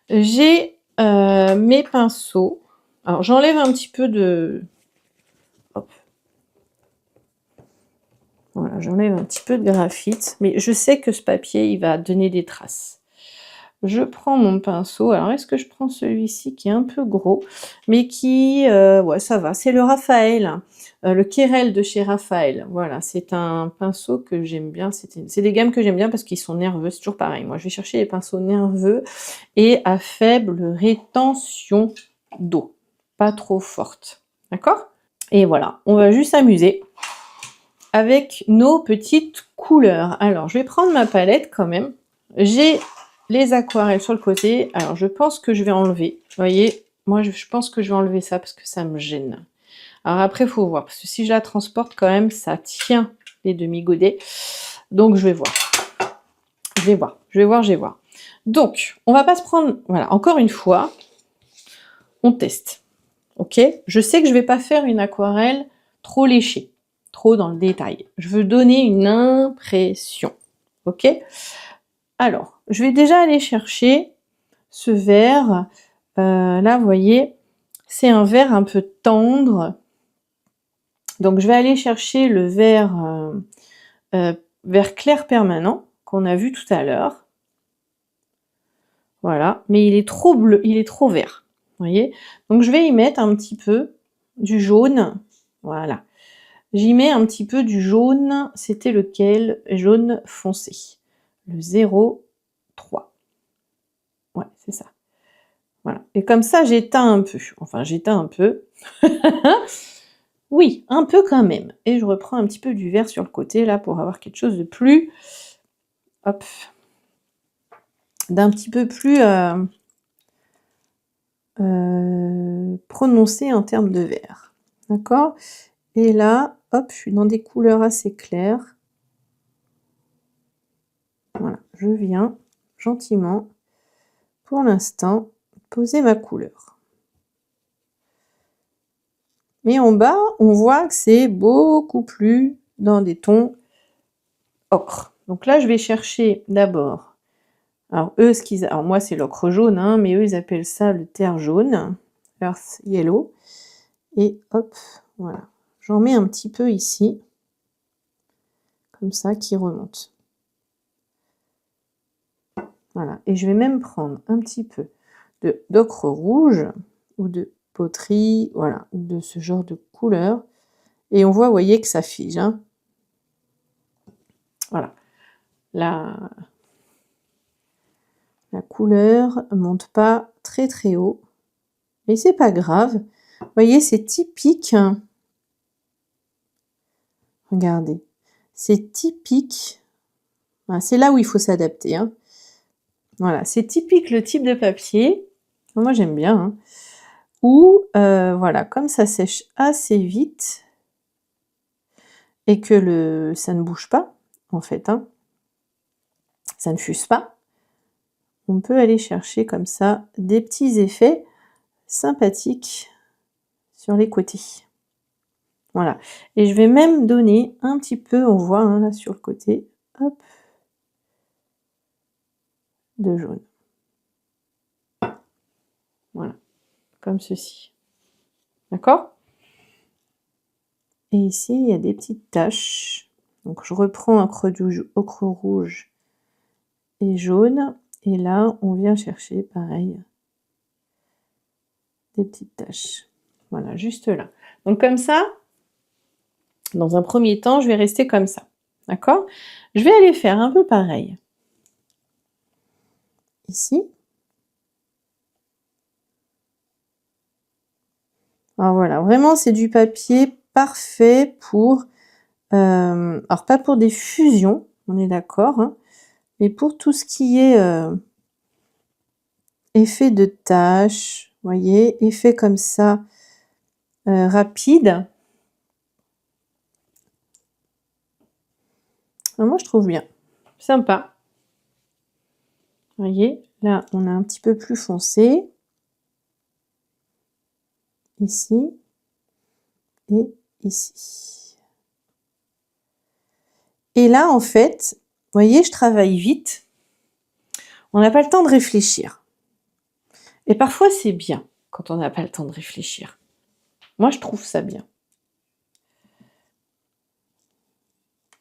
j'ai mes pinceaux. Alors, j'enlève un petit peu de... Hop. Voilà, j'enlève un petit peu de graphite. Mais je sais que ce papier, il va donner des traces. Je prends mon pinceau. Alors, est-ce que je prends celui-ci qui est un peu gros, mais qui... ouais, ça va. C'est le Raphaël, le Querelle de chez Raphaël. Voilà, c'est un pinceau que j'aime bien. C'est des gammes que j'aime bien parce qu'ils sont nerveux. C'est toujours pareil. Moi, je vais chercher les pinceaux nerveux et à faible rétention d'eau. Pas trop forte. D'accord? Et voilà, on va juste s'amuser avec nos petites couleurs. Alors, je vais prendre ma palette quand même. J'ai les aquarelles sur le côté. Alors, je pense que je vais enlever. Vous voyez, moi, je pense que je vais enlever ça parce que ça me gêne. Alors après, il faut voir. Parce que si je la transporte quand même, ça tient les demi-godets. Donc, je vais voir. Je vais voir. Donc, on va pas se prendre... Voilà, encore une fois, on teste. Ok? Je sais que je vais pas faire une aquarelle trop léchée. Trop dans le détail. Je veux donner une impression. Ok? Alors, je vais déjà aller chercher ce vert. Là, vous voyez, c'est un vert un peu tendre. Donc, je vais aller chercher le vert clair permanent qu'on a vu tout à l'heure. Voilà, mais il est trop bleu, il est trop vert. Vous voyez? Donc, je vais y mettre un petit peu du jaune. Voilà. J'y mets un petit peu du jaune. C'était lequel? Jaune foncé. Le 03. Ouais, c'est ça. Voilà. Et comme ça, j'éteins un peu. Enfin, j'éteins un peu. Oui, un peu quand même. Et je reprends un petit peu du vert sur le côté, là, pour avoir quelque chose de plus... Hop. D'un petit peu plus prononcé en termes de vert. D'accord? Et là, hop, je suis dans des couleurs assez claires. Voilà, je viens gentiment, pour l'instant, poser ma couleur. Mais en bas, on voit que c'est beaucoup plus dans des tons ocre. Donc là, je vais chercher d'abord... Alors, alors moi, c'est l'ocre jaune, hein, mais eux, ils appellent ça le terre jaune, earth yellow. Et hop, voilà. J'en mets un petit peu ici, comme ça, qui remonte. Voilà. Et je vais même prendre un petit peu d'ocre rouge, ou de poterie, voilà, ou de ce genre de couleur. Et on voit, vous voyez, que ça fige, hein. Voilà. La couleur monte pas très très haut, mais c'est pas grave. Vous voyez, c'est typique. Regardez, c'est typique. Voilà, c'est là où il faut s'adapter, hein. Voilà, c'est typique le type de papier. Moi, j'aime bien, hein. Où, voilà, comme ça sèche assez vite et que ça ne bouge pas, en fait, hein. Ça ne fuse pas. On peut aller chercher comme ça des petits effets sympathiques sur les côtés. Voilà. Et je vais même donner un petit peu, on voit, hein, là sur le côté, hop, de jaune. Voilà, comme ceci. D'accord? Et ici, il y a des petites taches. Donc je reprends ocre rouge et jaune. Et là, on vient chercher, pareil, des petites taches. Voilà, juste là. Donc comme ça, dans un premier temps, je vais rester comme ça. D'accord? Je vais aller faire un peu pareil. Ici. Alors voilà, vraiment, c'est du papier parfait pour... alors pas pour des fusions, on est d'accord, hein, mais pour tout ce qui est effet de taches, vous voyez, effet comme ça, rapide. Moi, je trouve bien. Sympa. Vous voyez, là, on a un petit peu plus foncé. Ici. Et ici. Et là, en fait, vous voyez, je travaille vite. On n'a pas le temps de réfléchir. Et parfois, c'est bien quand on n'a pas le temps de réfléchir. Moi, je trouve ça bien.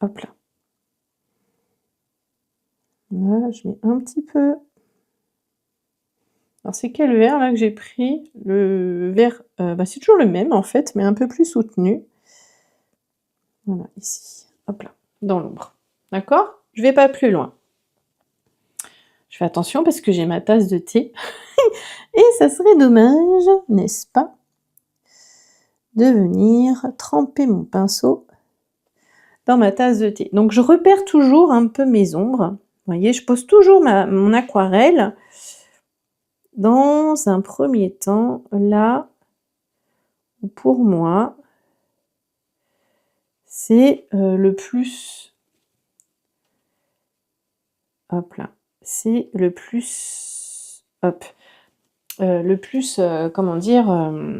Hop là. Là, je mets un petit peu. Alors, c'est quel vert, là, que j'ai pris? Le vert, c'est toujours le même, en fait, mais un peu plus soutenu. Voilà, ici. Hop là, dans l'ombre. D'accord? Je vais pas plus loin. Je fais attention parce que j'ai ma tasse de thé. Et ça serait dommage, n'est-ce pas, de venir tremper mon pinceau dans ma tasse de thé. Donc je repère toujours un peu mes ombres. Vous voyez, je pose toujours mon aquarelle dans un premier temps, là, où pour moi, c'est le plus... Hop là. C'est le plus... Hop. Le plus, comment dire,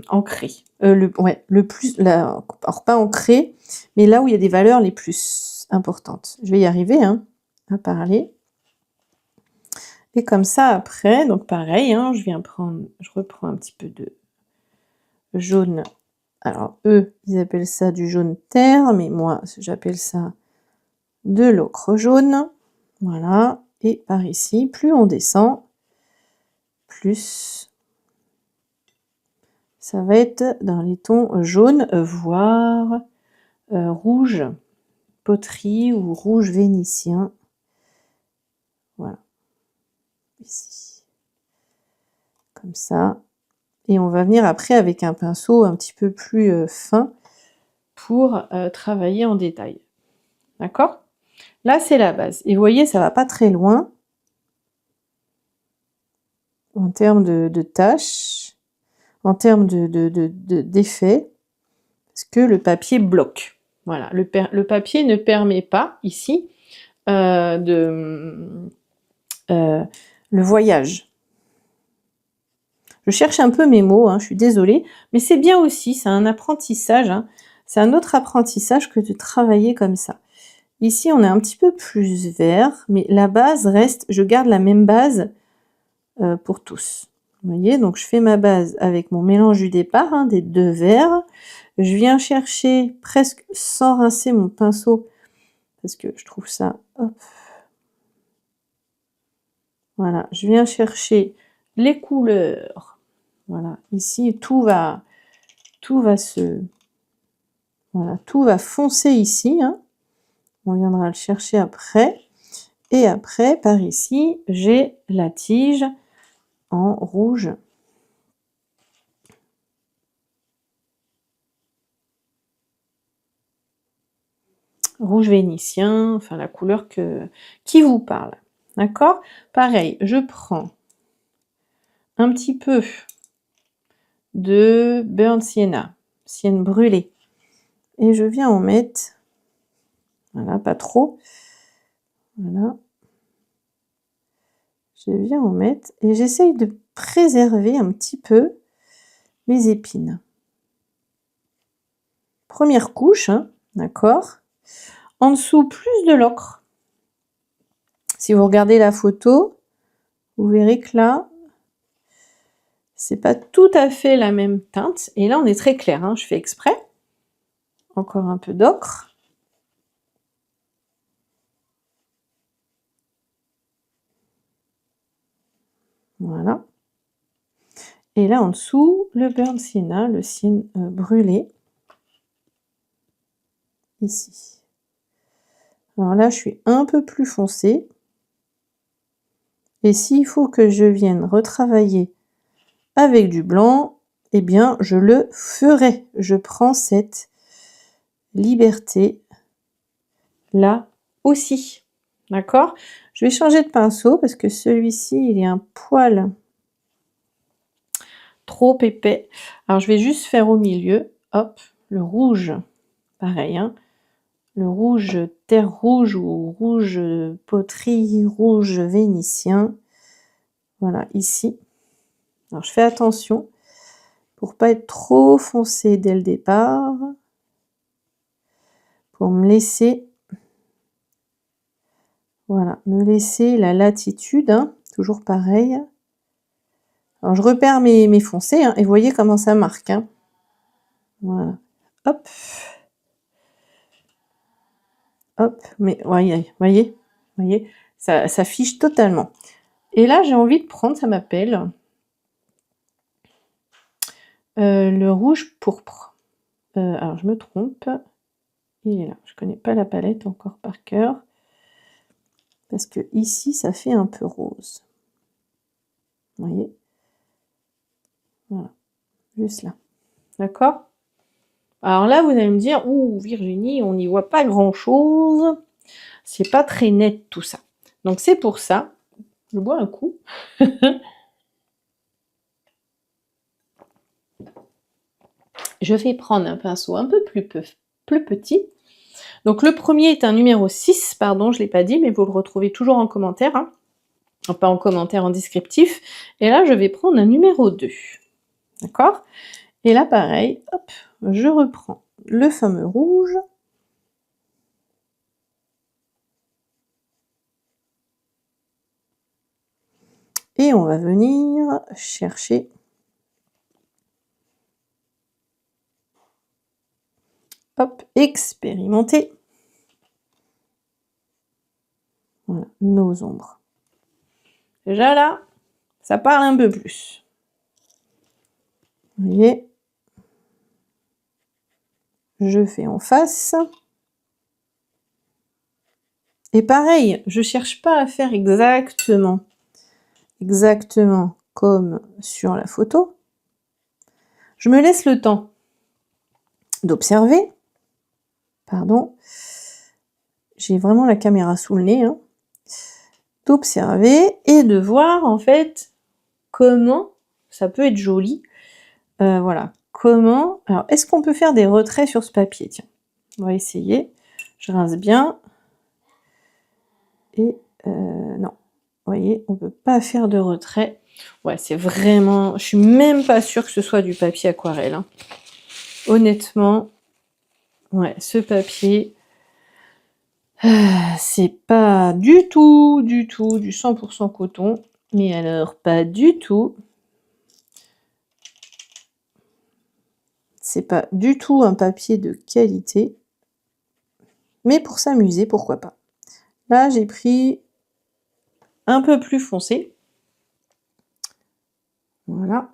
ancré. Le plus, alors pas ancré, mais là où il y a des valeurs les plus importantes. Je vais y arriver, hein, à parler. Et comme ça, après, donc pareil, hein, je reprends un petit peu de jaune. Alors, eux, ils appellent ça du jaune terre, mais moi, j'appelle ça de l'ocre jaune. Voilà. Et par ici, plus on descend, plus ça va être dans les tons jaune, voire rouge poterie ou rouge vénitien. Voilà. Ici. comme ça. Et on va venir après avec un pinceau un petit peu plus fin pour travailler en détail. D'accord? Là, c'est la base. Et vous voyez, ça va pas très loin en termes de tâches, en termes d'effets, parce que le papier bloque. Voilà, le papier ne permet pas, ici, le voyage. Je cherche un peu mes mots, hein, je suis désolée, mais c'est bien aussi, c'est un apprentissage, hein, c'est un autre apprentissage que de travailler comme ça. Ici, on est un petit peu plus vert, mais la base reste, je garde la même base pour tous. Vous voyez, donc je fais ma base avec mon mélange du départ, hein, des 2 verts. Je viens chercher presque sans rincer mon pinceau, parce que je trouve ça, hop. Voilà, je viens chercher les couleurs. Voilà, ici, tout va foncer ici, hein. On viendra le chercher après. Et après, par ici, j'ai la tige en rouge. Rouge vénitien, enfin la couleur qui vous parle. D'accord? Pareil, je prends un petit peu de burnt sienna, sienne brûlée. Et je viens en mettre, voilà, pas trop. Voilà. Je viens en mettre et j'essaye de préserver un petit peu mes épines. Première couche, hein, d'accord? En dessous, plus de l'ocre. Si vous regardez la photo, vous verrez que là, c'est pas tout à fait la même teinte. Et là, on est très clair, hein, je fais exprès. Encore un peu d'ocre. Voilà. Et là, en dessous, le burnt sienna, le sienne brûlé. Ici. Alors là, je suis un peu plus foncée. Et s'il faut que je vienne retravailler avec du blanc, eh bien, je le ferai. Je prends cette liberté là aussi. D'accord? Je vais changer de pinceau parce que celui-ci, il est un poil trop épais. Alors, je vais juste faire au milieu. Hop, le rouge. Pareil, hein. Le rouge terre rouge ou rouge poterie, rouge vénitien. Voilà, ici. Alors, je fais attention pour pas être trop foncé dès le départ. Pour me laisser, voilà, me laisser la latitude, hein, toujours pareil. Alors, je repère mes foncés, hein, et vous voyez comment ça marque, hein. Voilà, hop. Hop, mais voyez, ça fiche totalement. Et là, j'ai envie de prendre, ça m'appelle, le rouge pourpre. Alors, je me trompe. Il est là. Je connais pas la palette encore par cœur. Parce que ici, ça fait un peu rose. Vous voyez? Voilà. Juste là. D'accord? Alors là, vous allez me dire, ouh, Virginie, on n'y voit pas grand-chose. C'est pas très net tout ça. Donc c'est pour ça, je bois un coup. Je vais prendre un pinceau un peu plus petit. Donc le premier est un numéro 6, pardon, je ne l'ai pas dit, mais vous le retrouvez toujours en commentaire. Hein. Pas en commentaire, en descriptif. Et là, je vais prendre un numéro 2. D'accord? Et là, pareil, hop, je reprends le fameux rouge. Et on va venir chercher hop, expérimenter. Voilà, nos ombres. Déjà là, ça parle un peu plus. Vous voyez? Je fais en face. Et pareil, je cherche pas à faire exactement comme sur la photo. Je me laisse le temps d'observer. Pardon, j'ai vraiment la caméra sous le nez, hein. D'observer et de voir en fait comment ça peut être joli. Voilà, comment alors est-ce qu'on peut faire des retraits sur ce papier? Tiens, on va essayer. Je rince bien et non, vous voyez, on peut pas faire de retrait. Ouais, c'est vraiment je suis même pas sûre que ce soit du papier aquarelle, hein. Honnêtement, ouais, ce papier, c'est pas du tout du 100 coton, mais alors pas du tout. C'est pas du tout un papier de qualité, mais pour s'amuser, pourquoi pas. Là, j'ai pris un peu plus foncé. Voilà.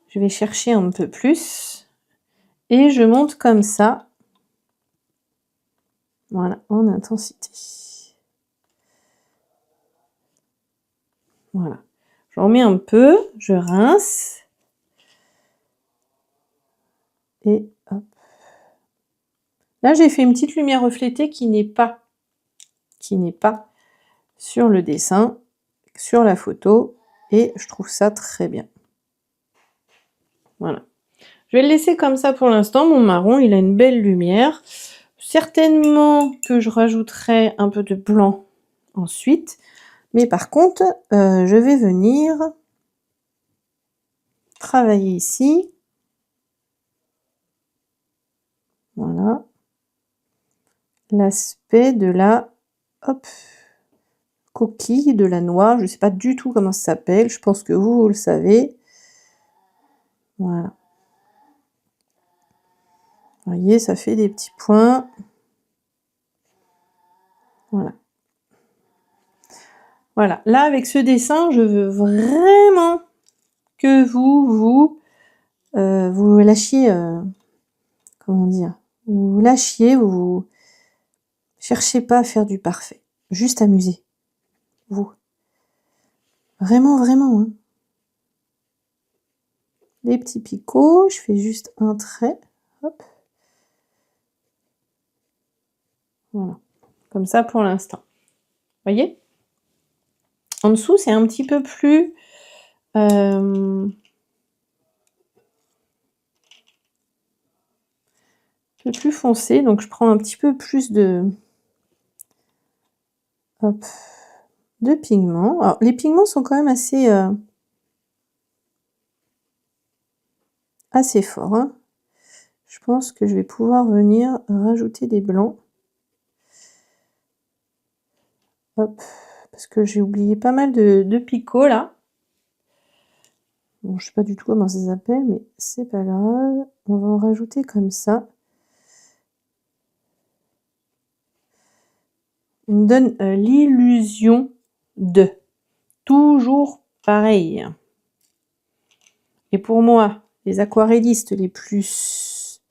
Je vais chercher un peu plus et je monte comme ça. Voilà, en intensité. Voilà. J'en mets un peu, je rince. Et hop. Là, j'ai fait une petite lumière reflétée qui n'est pas sur le dessin, sur la photo, et je trouve ça très bien. Voilà. Je vais le laisser comme ça pour l'instant. Mon marron, il a une belle lumière. Certainement que je rajouterai un peu de blanc ensuite. Mais par contre, je vais venir travailler ici. Voilà. L'aspect de la coquille, de la noix. Je ne sais pas du tout comment ça s'appelle. Je pense que vous le savez. Voilà. Vous voyez, ça fait des petits points. Voilà. Voilà. Là, avec ce dessin, je veux vraiment que vous lâchiez, comment dire, vous lâchiez, vous cherchez pas à faire du parfait. Juste amusez. Vous. Vraiment, vraiment, hein. Les petits picots, je fais juste un trait. Hop. Voilà. Comme ça pour l'instant. Voyez? En dessous, c'est un petit peu plus foncé, donc je prends un petit peu plus de pigments. Alors, les pigments sont quand même assez forts, hein. Je pense que je vais pouvoir venir rajouter des blancs. Hop, parce que j'ai oublié pas mal de picots là. Bon, je sais pas du tout comment ça s'appelle, mais c'est pas grave. On va en rajouter comme ça. On me donne l'illusion de. Toujours pareil. Et pour moi, les aquarellistes les plus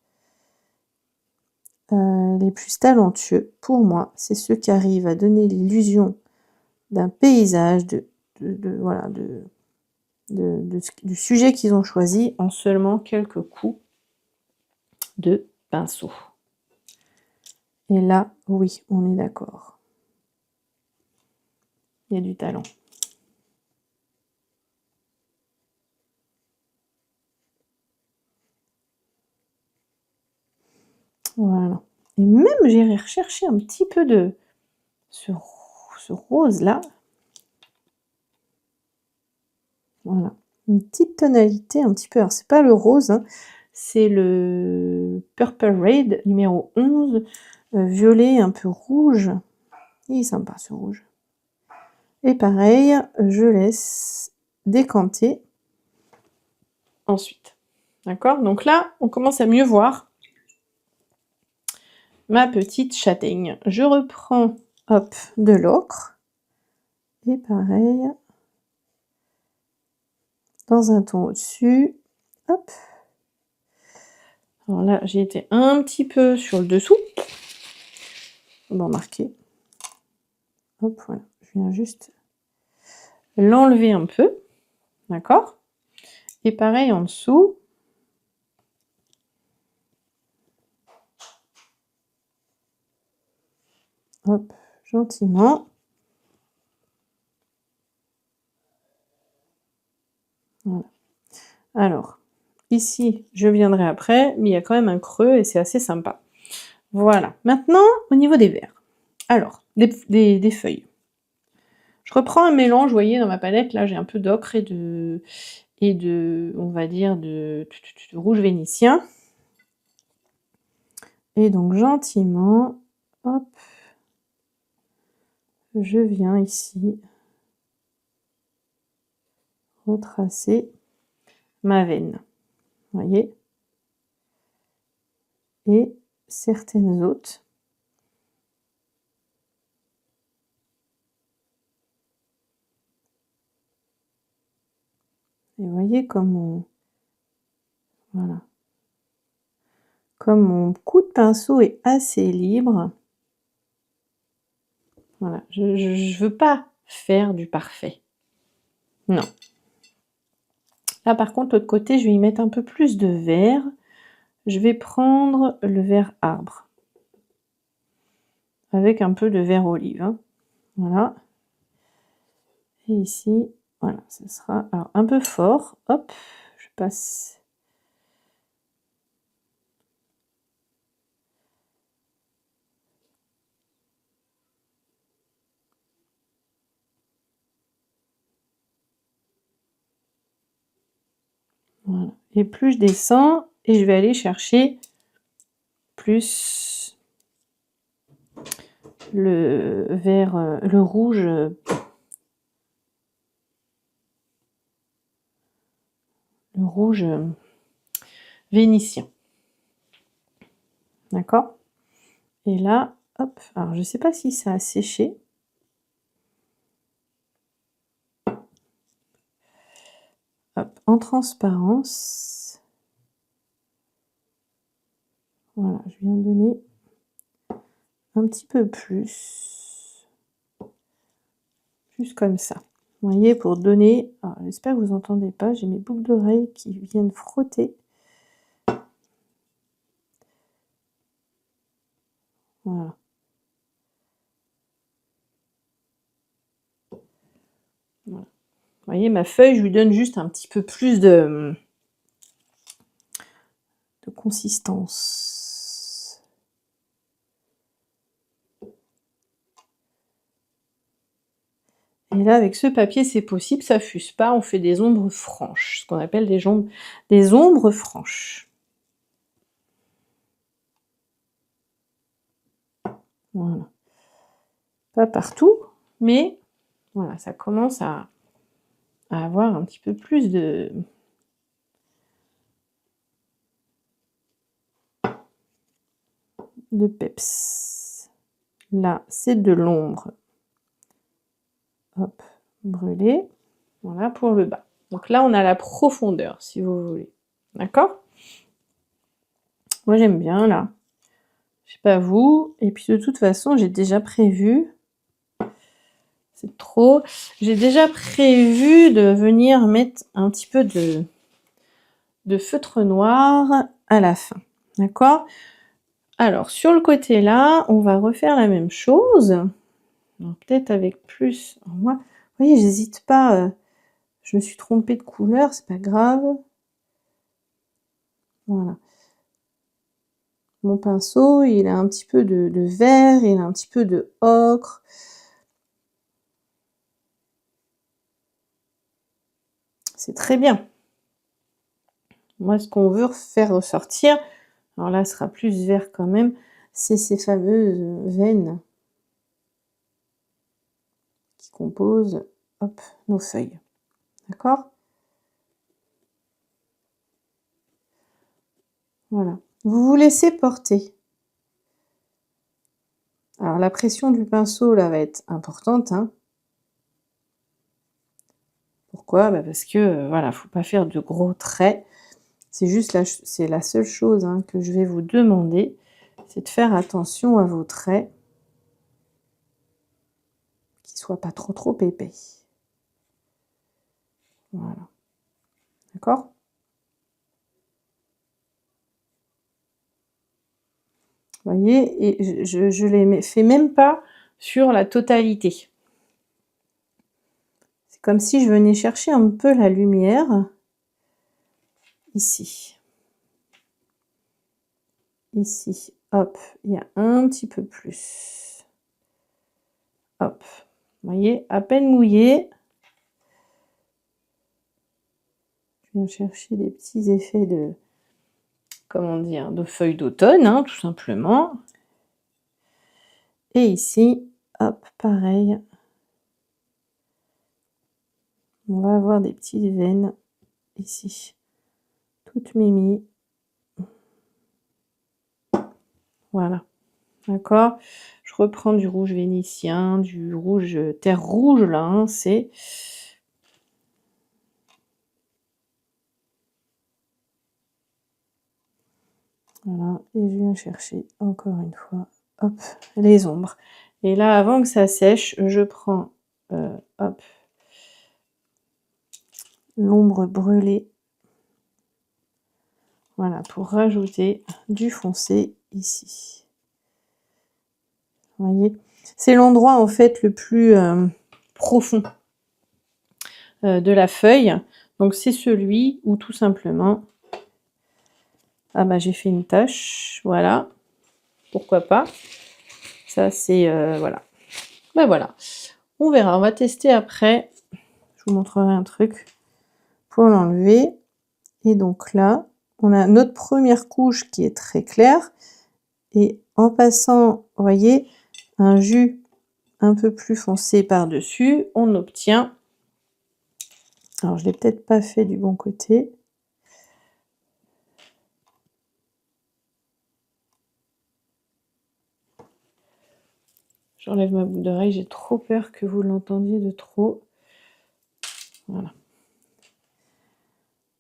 talentueux, pour moi, c'est ceux qui arrivent à donner l'illusion d'un paysage, du sujet qu'ils ont choisi en seulement quelques coups de pinceau. Et là, oui, on est d'accord. Il y a du talent. Voilà. Et même, j'irai rechercher un petit peu de ce rose-là. Voilà. Une petite tonalité un petit peu. Alors, c'est pas le rose, hein, c'est le Purple Raid numéro 11. Violet un peu rouge. Il est sympa ce rouge. Et pareil, je laisse décanter ensuite. D'accord? Donc là, on commence à mieux voir ma petite châtaigne. Je reprends, hop, de l'ocre. Et pareil, dans un ton au-dessus. Hop. Alors là, j'ai été un petit peu sur le dessous. On va marquer. Hop, voilà. Je viens juste l'enlever un peu, d'accord? Et pareil en dessous. Hop, gentiment. Voilà. Alors, ici, je viendrai après, mais il y a quand même un creux et c'est assez sympa. Voilà. Maintenant, au niveau des verres. Alors, des feuilles. Je reprends un mélange, vous voyez, dans ma palette, là, j'ai un peu d'ocre et de, on va dire, de rouge vénitien. Et donc, gentiment, hop, je viens ici retracer ma veine. Vous voyez? Et certaines autres. Et vous voyez comme voilà. Comme mon coup de pinceau est assez libre, voilà, je veux pas faire du parfait. Non. Là, par contre, l'autre côté, je vais y mettre un peu plus de vert. Je vais prendre le vert arbre. Avec un peu de vert olive, hein. Voilà. Et ici, voilà, ce sera alors un peu fort. Hop, je passe. Voilà. Et plus je descends, et je vais aller chercher plus le vert, le rouge. Le rouge vénitien. D'accord? Et là, hop, alors je ne sais pas si ça a séché. Hop, en transparence. Voilà, je viens de donner un petit peu plus. Juste comme ça. Vous voyez, pour donner... j'espère que vous n'entendez pas, j'ai mes boucles d'oreilles qui viennent frotter. Voilà. Voilà. Vous voyez, ma feuille, je lui donne juste un petit peu plus de consistance. Et là, avec ce papier, c'est possible, ça fuse pas, on fait des ombres franches, ce qu'on appelle des ombres franches. Voilà. Pas partout, mais voilà, ça commence à avoir un petit peu plus de peps. Là, c'est de l'ombre. Hop, brûlée. Voilà pour le bas. Donc là, on a la profondeur, si vous voulez. D'accord? Moi, j'aime bien, là. Je sais pas vous. Et puis, de toute façon, j'ai déjà prévu... C'est trop. J'ai déjà prévu de venir mettre un petit peu de feutre noir à la fin. D'accord? Alors, sur le côté là, on va refaire la même chose. Peut-être avec plus. Alors moi, vous voyez, j'hésite pas. Je me suis trompée de couleur, c'est pas grave. Voilà. Mon pinceau, il a un petit peu de vert, il a un petit peu de ocre. C'est très bien. Moi, ce qu'on veut faire ressortir, alors là, ce sera plus vert quand même, c'est ces fameuses veines qui composent, hop, nos feuilles. D'accord? Voilà. Vous vous laissez porter. Alors la pression du pinceau là va être importante, hein. Pourquoi? Parce que voilà, faut pas faire de gros traits. C'est juste c'est la seule chose, hein, que je vais vous demander, c'est de faire attention à vos traits, qu'ils soient pas trop épais. Voilà. D'accord? Vous voyez? Et je les fais même pas sur la totalité. C'est comme si je venais chercher un peu la lumière ici. Ici, hop, il y a un petit peu plus. Hop, vous voyez, à peine mouillé. Je viens chercher des petits effets de, comment dire, de feuilles d'automne, hein, tout simplement. Et ici, hop, pareil. On va avoir des petites veines ici, toutes mimi. Voilà, d'accord. Je reprends du rouge vénitien, du rouge terre rouge là, hein, c'est... Voilà, et je viens chercher encore une fois, hop, les ombres. Et là, avant que ça sèche, je prends, hop, l'ombre brûlée. Voilà, pour rajouter du foncé ici. Vous voyez? C'est l'endroit en fait le plus profond de la feuille. Donc c'est celui où tout simplement... Ah bah j'ai fait une tache, voilà. Pourquoi pas. Ça c'est... voilà. Ben voilà. On verra, on va tester après. Je vous montrerai un truc pour l'enlever. Et donc là, on a notre première couche qui est très claire. Et en passant, vous voyez, un jus un peu plus foncé par-dessus, on obtient... Alors, je ne l'ai peut-être pas fait du bon côté. J'enlève ma boucle d'oreille, j'ai trop peur que vous l'entendiez de trop. Voilà.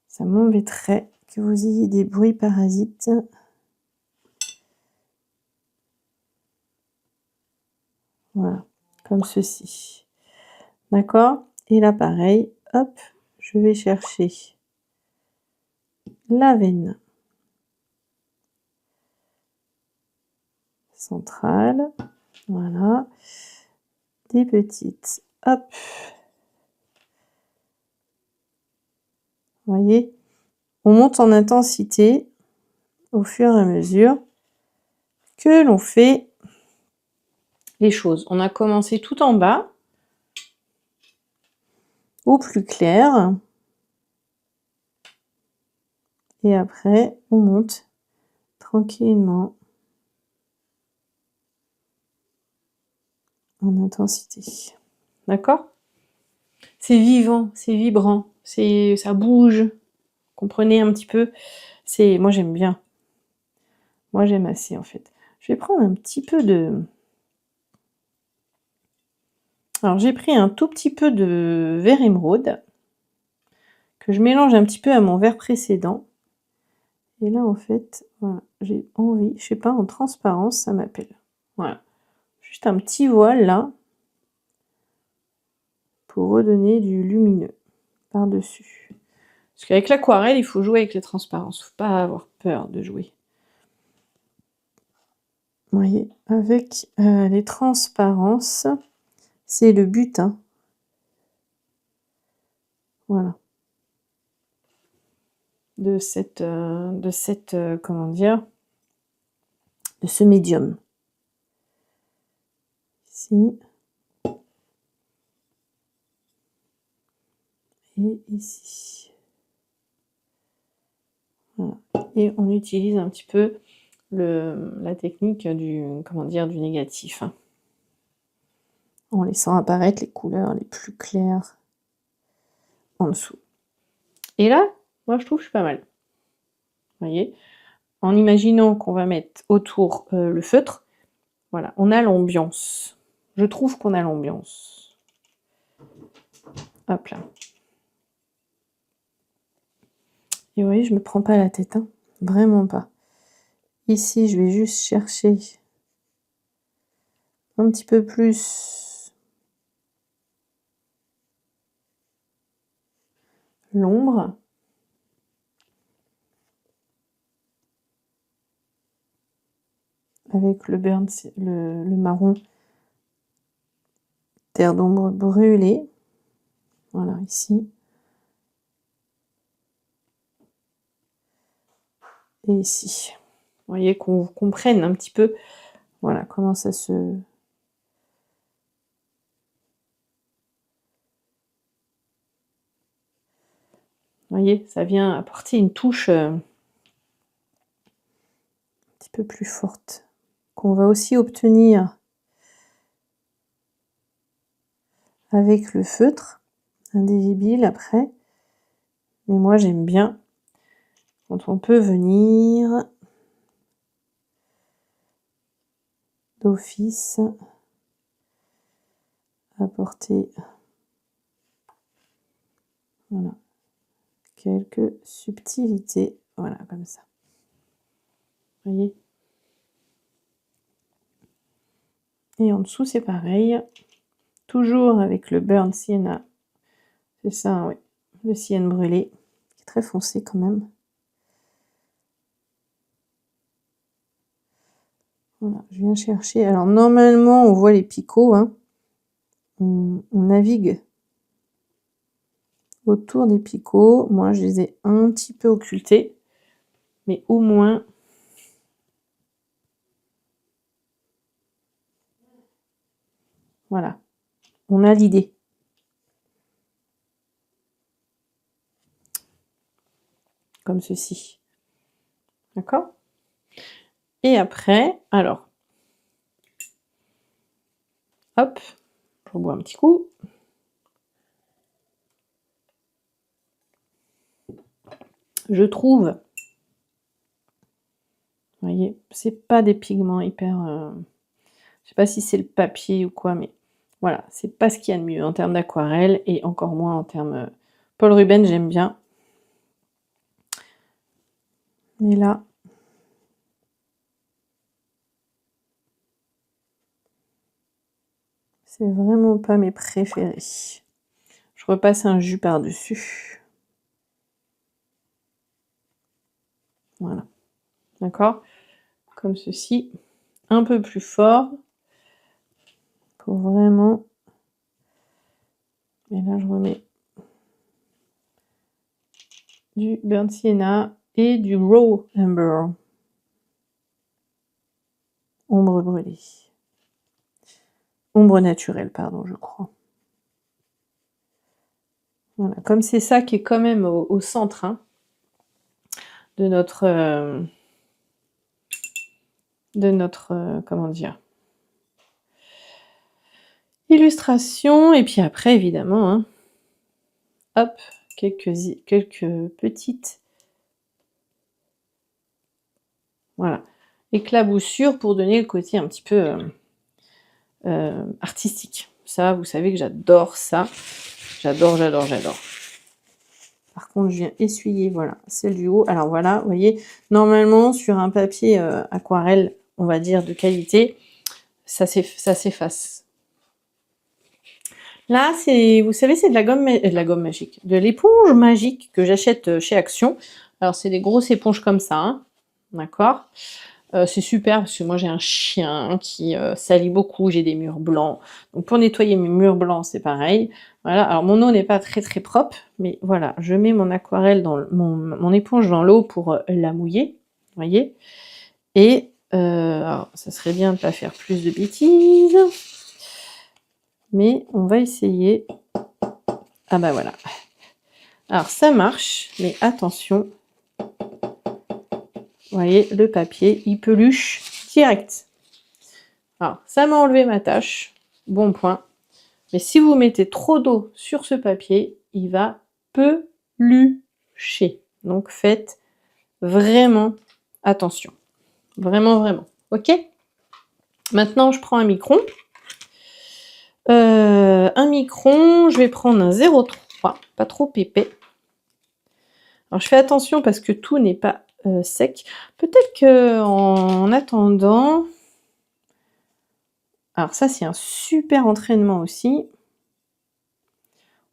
Ça m'embêterait que vous ayez des bruits parasites. Voilà, comme ceci. D'accord? Et là, pareil, hop, je vais chercher la veine centrale. Voilà. Des petites, hop. Vous voyez? On monte en intensité au fur et à mesure que l'on fait les choses. On a commencé tout en bas, au plus clair. Et après, on monte tranquillement en intensité. D'accord? C'est vivant, c'est vibrant, ça bouge. Comprenez un petit peu? Moi j'aime bien. Moi j'aime assez en fait. Je vais prendre un petit peu de... Alors j'ai pris un tout petit peu de vert émeraude que je mélange un petit peu à mon verre précédent. Et là en fait, voilà, j'ai envie, je sais pas, en transparence ça m'appelle. Voilà. Juste un petit voile là pour redonner du lumineux par-dessus. Parce qu'avec l'aquarelle, il faut jouer avec les transparences. Faut pas avoir peur de jouer. Vous voyez, avec les transparences, c'est le but, hein. Voilà. De cette comment dire, de ce médium. Ici. Et ici. Voilà. Et on utilise un petit peu la technique du, comment dire, du négatif, hein, en laissant apparaître les couleurs les plus claires en dessous. Et là, moi je trouve que je suis pas mal. Vous voyez? En imaginant qu'on va mettre autour le feutre, voilà, on a l'ambiance. Je trouve qu'on a l'ambiance. Hop là. Et vous voyez, je me prends pas la tête, hein. Vraiment pas. Ici, je vais juste chercher un petit peu plus l'ombre. Avec le burn, le marron terre d'ombre brûlée. Voilà, ici. Et ici. Vous voyez qu'on comprenne un petit peu, voilà, comment ça se... Vous voyez, ça vient apporter une touche un petit peu plus forte, qu'on va aussi obtenir avec le feutre indélébile après. Mais moi, j'aime bien quand on peut venir d'office apporter, voilà, quelques subtilités, voilà, comme ça. Vous voyez? Et en dessous, c'est pareil. Toujours avec le burn sienna. C'est ça, oui. Le sienne brûlé, qui est très foncé quand même. Voilà, je viens chercher. Alors, normalement, on voit les picots, hein. On navigue autour des picots. Moi, je les ai un petit peu occultés. Mais au moins... Voilà. On a l'idée. Comme ceci. D'accord? Et après, alors, hop, je rebois un petit coup. Je trouve, vous voyez, c'est pas des pigments hyper... je sais pas si c'est le papier ou quoi, mais voilà, c'est pas ce qu'il y a de mieux en termes d'aquarelle et encore moins en termes... Paul Rubens, j'aime bien. Mais là... c'est vraiment pas mes préférés. Je repasse un jus par-dessus. Voilà. D'accord? Comme ceci. Un peu plus fort. Pour vraiment... Et là, je remets du burnt sienna et du raw amber. Ombre brûlée. Ombre naturelle, pardon, je crois. Voilà, comme c'est ça qui est quand même au centre, hein, de notre... comment dire, illustration. Et puis après, évidemment, hein, hop, quelques petites, voilà, éclaboussures pour donner le côté un petit peu artistique. Ça, vous savez que j'adore ça. J'adore, j'adore, j'adore. Par contre, je viens essuyer, voilà, celle du haut. Alors voilà, vous voyez, normalement, sur un papier aquarelle, on va dire de qualité, ça s'efface. Là, c'est, vous savez, c'est de la gomme magique, de l'éponge magique que j'achète chez Action. Alors, c'est des grosses éponges comme ça, hein, d'accord. C'est super parce que moi, j'ai un chien qui salit beaucoup, j'ai des murs blancs. Donc, pour nettoyer mes murs blancs, c'est pareil. Voilà, alors mon eau n'est pas très très propre, mais voilà, je mets mon aquarelle dans mon éponge dans l'eau pour la mouiller, vous voyez. Et alors, ça serait bien de ne pas faire plus de bêtises. Mais on va essayer. Ah bah voilà. Alors ça marche, mais attention. Vous voyez, le papier, il peluche direct. Alors, ça m'a enlevé ma tâche. Bon point. Mais si vous mettez trop d'eau sur ce papier, il va pelucher. Donc faites vraiment attention. Vraiment, vraiment. Ok? Maintenant, je prends un micron. Je vais prendre un 0,3, pas trop épais. Alors je fais attention parce que tout n'est pas sec. Peut-être que en attendant... Alors ça, c'est un super entraînement aussi.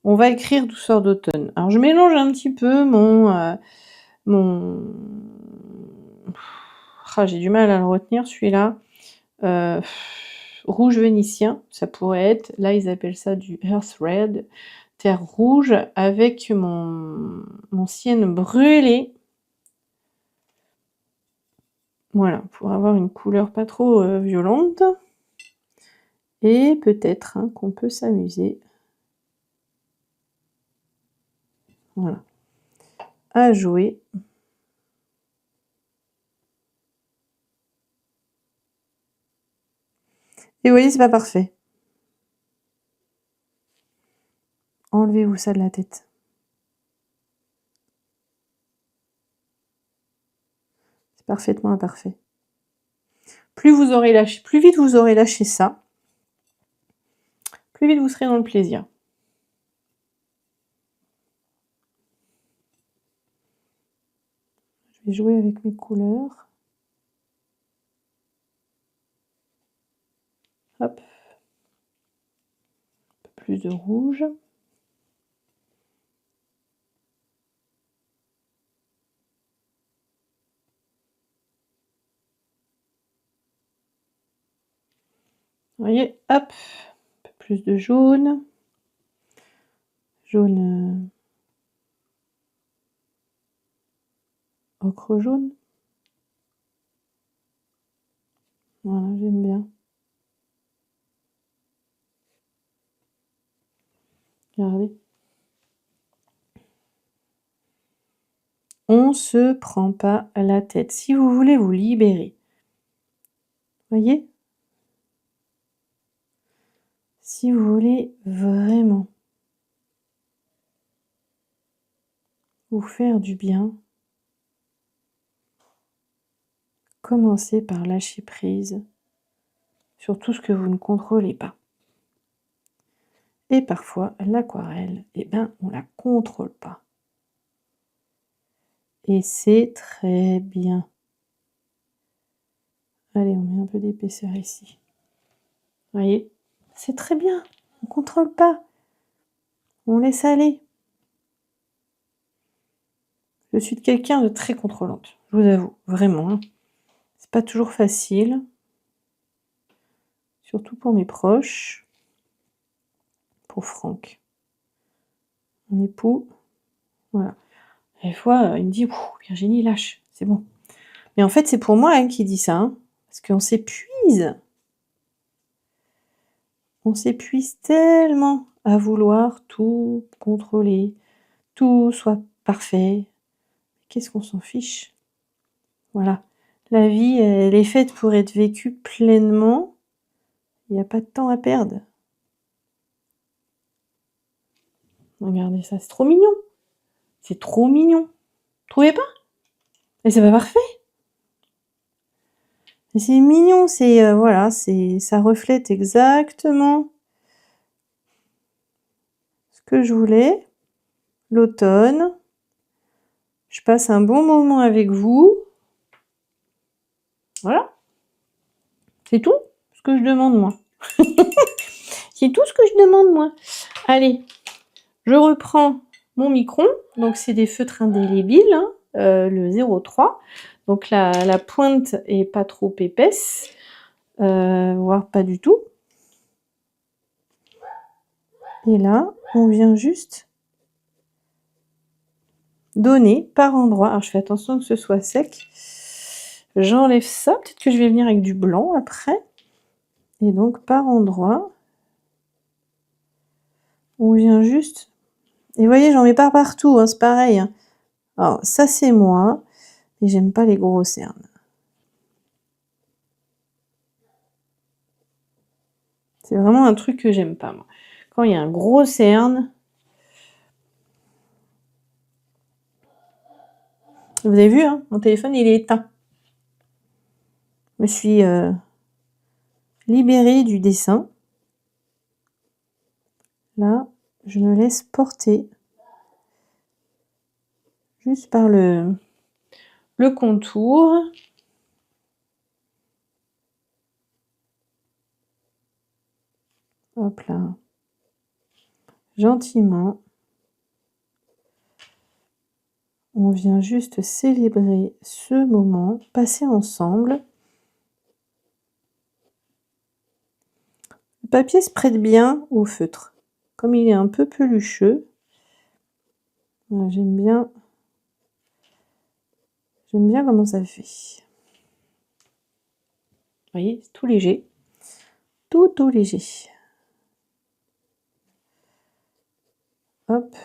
On va écrire douceur d'automne. Alors je mélange un petit peu mon j'ai du mal à le retenir celui-là. Rouge vénitien, ça pourrait être. Là, ils appellent ça du Earth Red, terre rouge, avec mon cyenne brûlé. Voilà, pour avoir une couleur pas trop violente. Et peut-être qu'on peut s'amuser. Voilà. À jouer. Et vous voyez, c'est pas parfait. Enlevez-vous ça de la tête. C'est parfaitement imparfait. Plus vite vous aurez lâché ça, plus vite vous serez dans le plaisir. Je vais jouer avec mes couleurs. Hop. Un peu plus de rouge. Vous voyez, hop, un peu plus de jaune. Jaune ocre jaune. Voilà, j'aime bien. Regardez. On se prend pas la tête. Si vous voulez vous libérer, voyez? Si vous voulez vraiment vous faire du bien, commencez par lâcher prise sur tout ce que vous ne contrôlez pas. Et parfois, l'aquarelle, eh ben, on la contrôle pas. Et c'est très bien. Allez, on met un peu d'épaisseur ici. Vous voyez? C'est très bien. On contrôle pas. On laisse aller. Je suis quelqu'un de très contrôlante, je vous avoue, vraiment. C'est pas toujours facile. Surtout pour mes proches. Pour Franck. Mon époux. Voilà. Des fois, il me dit: Virginie, lâche, c'est bon. Mais en fait, c'est pour moi qui dit ça. Parce qu'on s'épuise. On s'épuise tellement à vouloir tout contrôler, tout soit parfait. Qu'est-ce qu'on s'en fiche? Voilà. La vie, elle est faite pour être vécue pleinement. Il n'y a pas de temps à perdre. Regardez ça, c'est trop mignon. C'est trop mignon. Vous trouvez pas? Et c'est pas parfait. Mais c'est mignon, c'est voilà, ça reflète exactement ce que je voulais. L'automne. Je passe un bon moment avec vous. Voilà. C'est tout ce que je demande, moi. C'est tout ce que je demande, moi. Allez, je reprends mon micron. Donc, c'est des feutres indélébiles, hein, le 03. Donc, la pointe est pas trop épaisse, voire pas du tout. Et là, on vient juste donner par endroit. Alors, je fais attention que ce soit sec. J'enlève ça. Peut-être que je vais venir avec du blanc après. Et donc, par endroit, on vient juste... Et vous voyez, j'en mets pas partout, hein, c'est pareil. Hein. Alors, ça, c'est moi. Et j'aime pas les gros cernes. C'est vraiment un truc que j'aime pas, moi. Quand il y a un gros cerne... Vous avez vu, hein, mon téléphone, il est éteint. Je me suis libérée du dessin. Là, je me laisse porter juste par le contour. Hop là. gentiment, on vient juste célébrer ce moment passé ensemble. Le papier se prête bien au feutre. Comme il est un peu pelucheux, j'aime bien comment ça fait. Vous voyez, c'est tout léger. Tout léger. Hop.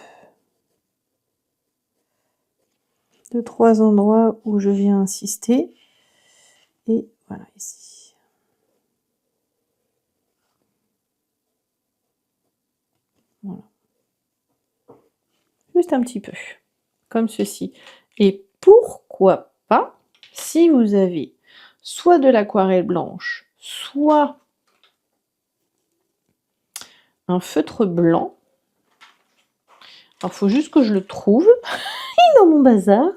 2-3 endroits où je viens insister. Et voilà, ici. Voilà. Juste un petit peu. Comme ceci. Et pourquoi pas, si vous avez soit de l'aquarelle blanche, soit un feutre blanc. Alors, il faut juste que je le trouve dans mon bazar.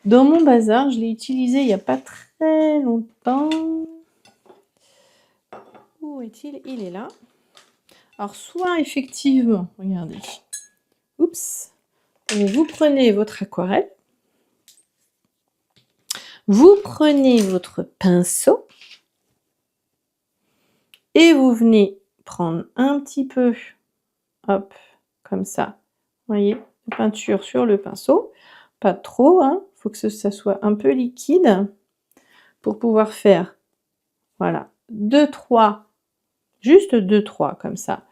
Dans mon bazar, je l'ai utilisé il n'y a pas très longtemps. Où est-il? Il est là. Alors, soit effectivement, regardez. Oups. Vous prenez votre aquarelle. Vous prenez votre pinceau. Et vous venez prendre un petit peu, hop, comme ça. Vous voyez, de peinture sur le pinceau. Pas trop, hein. Il faut que ça soit un peu liquide pour pouvoir faire, voilà, 2-3, juste 2-3 comme ça.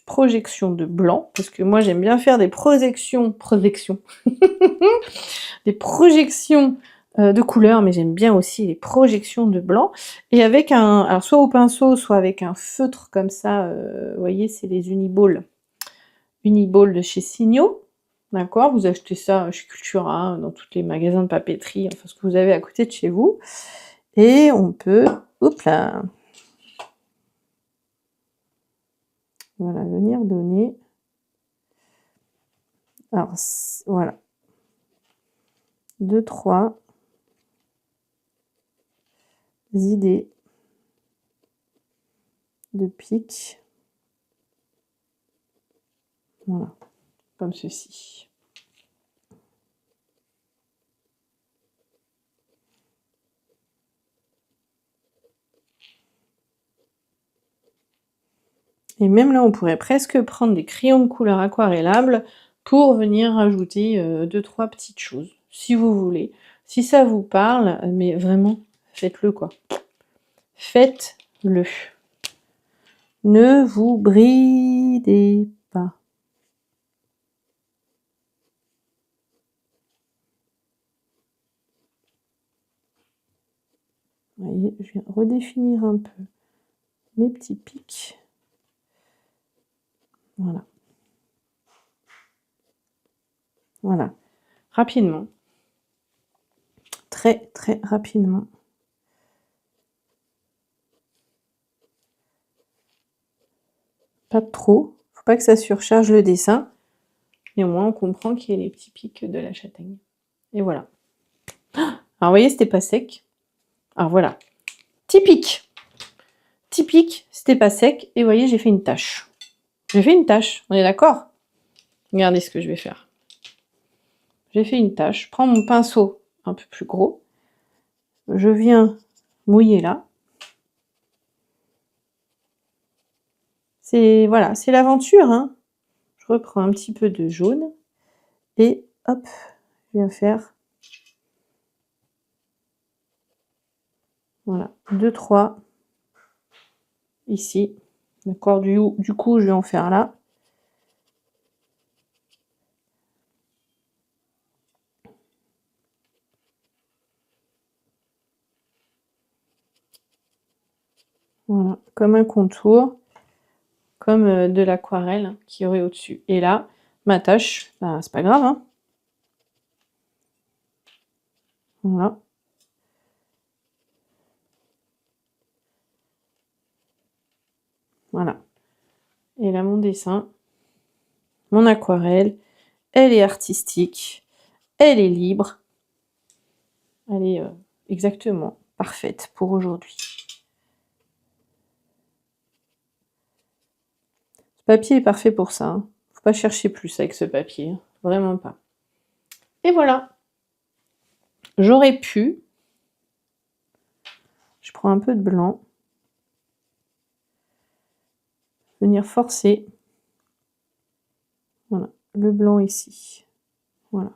Projection de blanc, parce que moi j'aime bien faire des projections, des projections de couleurs, mais j'aime bien aussi les projections de blanc. Et avec alors soit au pinceau, soit avec un feutre comme ça, vous voyez, c'est les Uniball de chez Signo. D'accord, vous achetez ça chez Cultura, dans tous les magasins de papeterie, enfin ce que vous avez à côté de chez vous. Et on peut, hop là, voilà, venir donner. Alors, voilà. 2-3 idées de pic. Voilà, comme ceci. Et même là, on pourrait presque prendre des crayons de couleur aquarellables pour venir rajouter 2-3 petites choses, si vous voulez. Si ça vous parle, mais vraiment, faites-le quoi. Faites-le. Ne vous bridez pas. Vous voyez, je viens redéfinir un peu mes petits pics. Voilà. Voilà. Rapidement. Très, très rapidement. Pas trop. Faut pas que ça surcharge le dessin. Et au moins, on comprend qu'il y a les petits pics de la châtaigne. Et voilà. Alors, vous voyez, c'était pas sec. Alors, voilà. Typique. Typique, c'était pas sec. Et vous voyez, j'ai fait une tache. J'ai fait une tache. On est d'accord? Regardez ce que je vais faire. J'ai fait une tache. Je prends mon pinceau un peu plus gros. Je viens mouiller là. C'est, voilà, c'est l'aventure, hein. Je reprends un petit peu de jaune. Et hop, je viens faire, voilà, 2-3 ici. D'accord, du coup, je vais en faire là. Voilà, comme un contour, comme de l'aquarelle qui aurait au-dessus. Et là, ma tâche, bah, c'est pas grave, hein. Voilà. Voilà. Et là, mon dessin, mon aquarelle, elle est artistique, elle est libre, elle est exactement parfaite pour aujourd'hui. papier est parfait pour ça, hein. Faut pas chercher plus avec ce papier, hein. Vraiment pas. Et voilà. J'aurais pu, je prends un peu de blanc, venir forcer, voilà, le blanc ici. Voilà,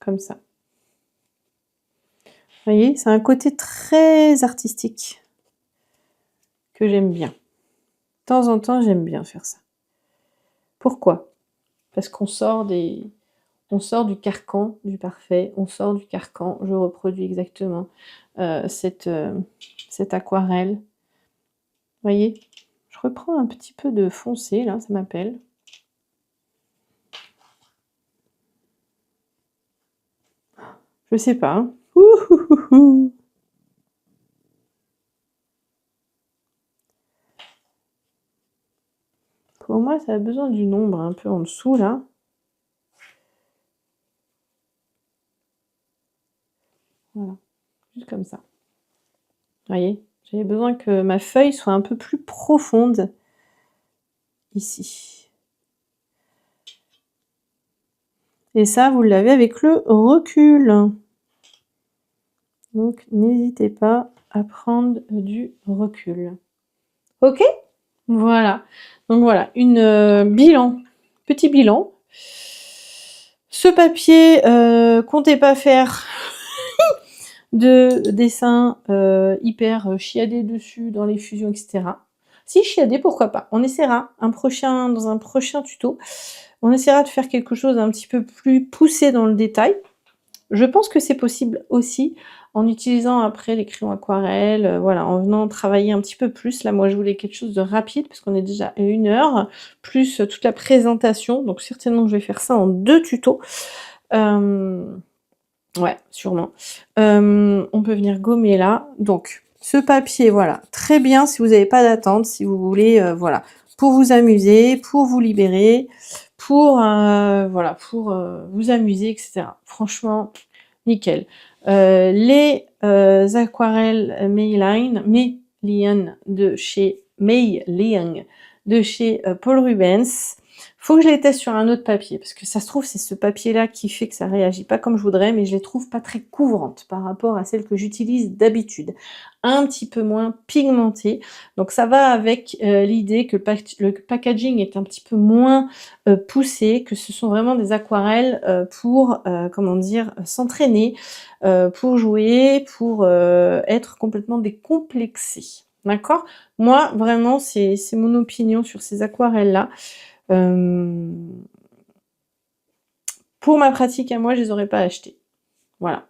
comme ça. Vous voyez, c'est un côté très artistique que j'aime bien. De temps en temps, j'aime bien faire ça. Pourquoi? Parce qu'on sort du carcan du parfait, on sort du carcan, je reproduis exactement cette aquarelle. Vous voyez? Je reprends un petit peu de foncé, là, ça m'appelle. Je sais pas, hein. Ouh. Pour moi, ça a besoin d'une ombre un peu en dessous, là. Voilà, juste comme ça. Vous voyez? J'avais besoin que ma feuille soit un peu plus profonde ici. Et ça, vous l'avez avec le recul. Donc, n'hésitez pas à prendre du recul. OK? Voilà. Donc voilà, petit bilan. Ce papier, comptez pas faire de dessin hyper chiadé dessus dans les fusions, etc. Si chiadé, pourquoi pas. On essaiera dans un prochain tuto. On essaiera de faire quelque chose un petit peu plus poussé dans le détail. Je pense que c'est possible aussi en utilisant après les crayons aquarelles, voilà, en venant travailler un petit peu plus. Là, moi, je voulais quelque chose de rapide parce qu'on est déjà à 1 heure, plus toute la présentation. Donc certainement que je vais faire ça en 2 tutos. Ouais, sûrement. On peut venir gommer là. Donc ce papier, voilà, très bien si vous n'avez pas d'attente, si vous voulez, voilà, pour vous amuser, pour vous libérer, pour, voilà, pour vous amuser, etc. Franchement, nickel. Les aquarelles Meilan de chez Paul Rubens. Faut que je les teste sur un autre papier, parce que ça se trouve, c'est ce papier-là qui fait que ça réagit pas comme je voudrais, mais je les trouve pas très couvrantes par rapport à celles que j'utilise d'habitude. Un petit peu moins pigmentées. Donc ça va avec l'idée que le packaging est un petit peu moins poussé, que ce sont vraiment des aquarelles pour, comment dire, s'entraîner, pour jouer, pour être complètement décomplexé. D'accord? Moi, vraiment, c'est mon opinion sur ces aquarelles-là. Pour ma pratique à moi, je les aurais pas achetées. Voilà.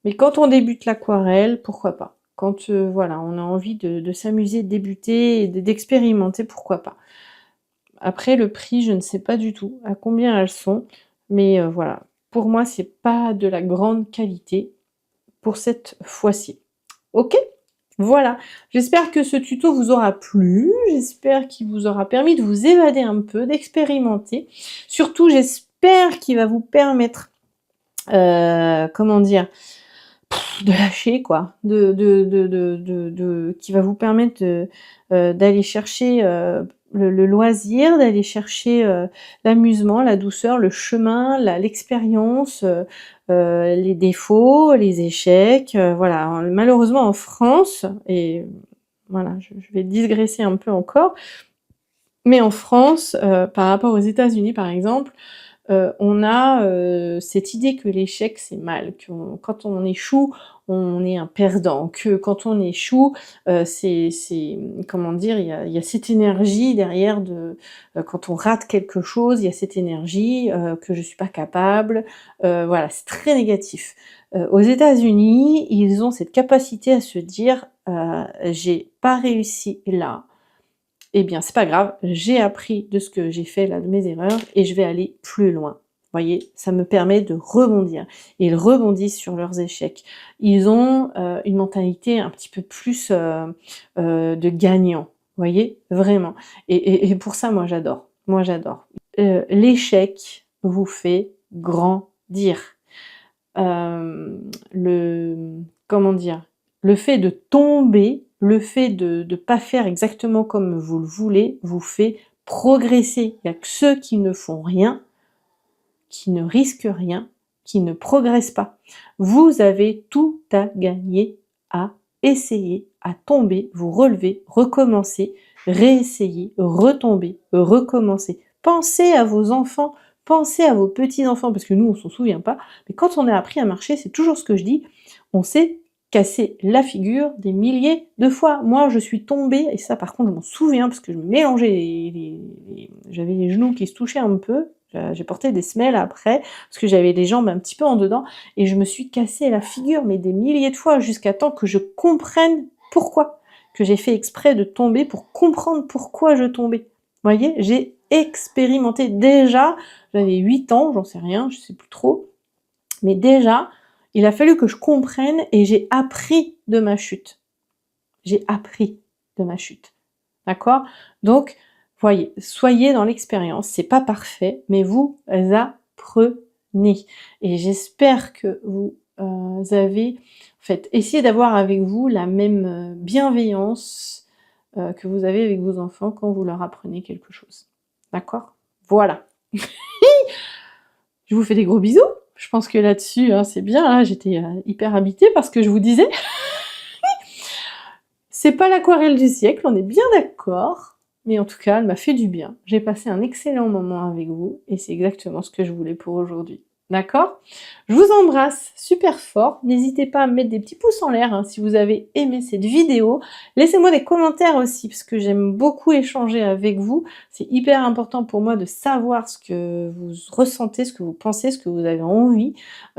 Mais quand on débute l'aquarelle, pourquoi pas? Quand voilà, on a envie de s'amuser, de débuter et d'expérimenter, pourquoi pas? Après, le prix, je ne sais pas du tout à combien elles sont, mais voilà. Pour moi, c'est pas de la grande qualité pour cette fois-ci. OK? Voilà. J'espère que ce tuto vous aura plu. J'espère qu'il vous aura permis de vous évader un peu, d'expérimenter. Surtout, j'espère qu'il va vous permettre, comment dire? De lâcher quoi, qui va vous permettre d'aller chercher, le loisir, d'aller chercher, l'amusement, la douceur, le chemin, l'expérience, les défauts, les échecs, voilà. Malheureusement en France et voilà, je vais digresser un peu encore, mais en France, par rapport aux États-Unis par exemple, on a cette idée que l'échec c'est mal, que quand on échoue, on est un perdant, que quand on échoue, c'est comment dire? Il y a cette énergie derrière quand on rate quelque chose, il y a cette énergie, que je suis pas capable, voilà, c'est très négatif. Aux États-Unis, ils ont cette capacité à se dire: «J'ai pas réussi là, eh bien, c'est pas grave, j'ai appris de ce que j'ai fait là, de mes erreurs et je vais aller plus loin». Vous voyez? Ça me permet de rebondir. Et ils rebondissent sur leurs échecs. Ils ont, une mentalité un petit peu plus, de gagnant. Vous voyez? Vraiment. Et pour ça, moi j'adore. Moi j'adore. L'échec vous fait grandir. Comment dire? Le fait de tomber, le fait de pas faire exactement comme vous le voulez, vous fait progresser. Il n'y a que ceux qui ne font rien, qui ne risquent rien, qui ne progressent pas. Vous avez tout à gagner à essayer, à tomber, vous relever, recommencer, réessayer, retomber, recommencer. Pensez à vos enfants, pensez à vos petits-enfants, parce que nous, on s'en souvient pas, mais quand on a appris à marcher, c'est toujours ce que je dis, on s'est cassé la figure des milliers de fois. Moi, je suis tombée, et ça par contre, je m'en souviens, parce que je me mélangeais, j'avais les genoux qui se touchaient un peu, j'ai porté des semelles après, parce que j'avais les jambes un petit peu en dedans, et je me suis cassé la figure, mais des milliers de fois, jusqu'à temps que je comprenne pourquoi. Que j'ai fait exprès de tomber pour comprendre pourquoi je tombais. Vous voyez, j'ai expérimenté déjà, j'avais 8 ans, j'en sais rien, je sais plus trop, mais déjà, il a fallu que je comprenne et j'ai appris de ma chute. J'ai appris de ma chute. D'accord? Donc, voyez, soyez dans l'expérience, c'est pas parfait, mais vous apprenez. Et j'espère que vous avez, en fait, essayé d'avoir avec vous la même bienveillance que vous avez avec vos enfants quand vous leur apprenez quelque chose. D'accord? Voilà. Je vous fais des gros bisous. Je pense que là-dessus, hein, c'est bien. Là, j'étais hyper habitée parce que je vous disais, c'est pas l'aquarelle du siècle, on est bien d'accord. Mais en tout cas, elle m'a fait du bien. J'ai passé un excellent moment avec vous et c'est exactement ce que je voulais pour aujourd'hui. D'accord? Je vous embrasse super fort. N'hésitez pas à me mettre des petits pouces en l'air hein, si vous avez aimé cette vidéo. Laissez-moi des commentaires aussi parce que j'aime beaucoup échanger avec vous. C'est hyper important pour moi de savoir ce que vous ressentez, ce que vous pensez, ce que vous avez envie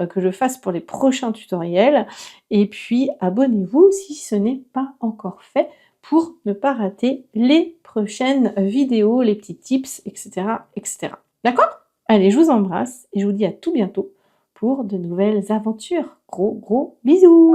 que je fasse pour les prochains tutoriels. Et puis, abonnez-vous si ce n'est pas encore fait pour ne pas rater les prochaines vidéos, les petits tips, etc. etc. D'accord? Allez, je vous embrasse et je vous dis à tout bientôt pour de nouvelles aventures. Gros bisous!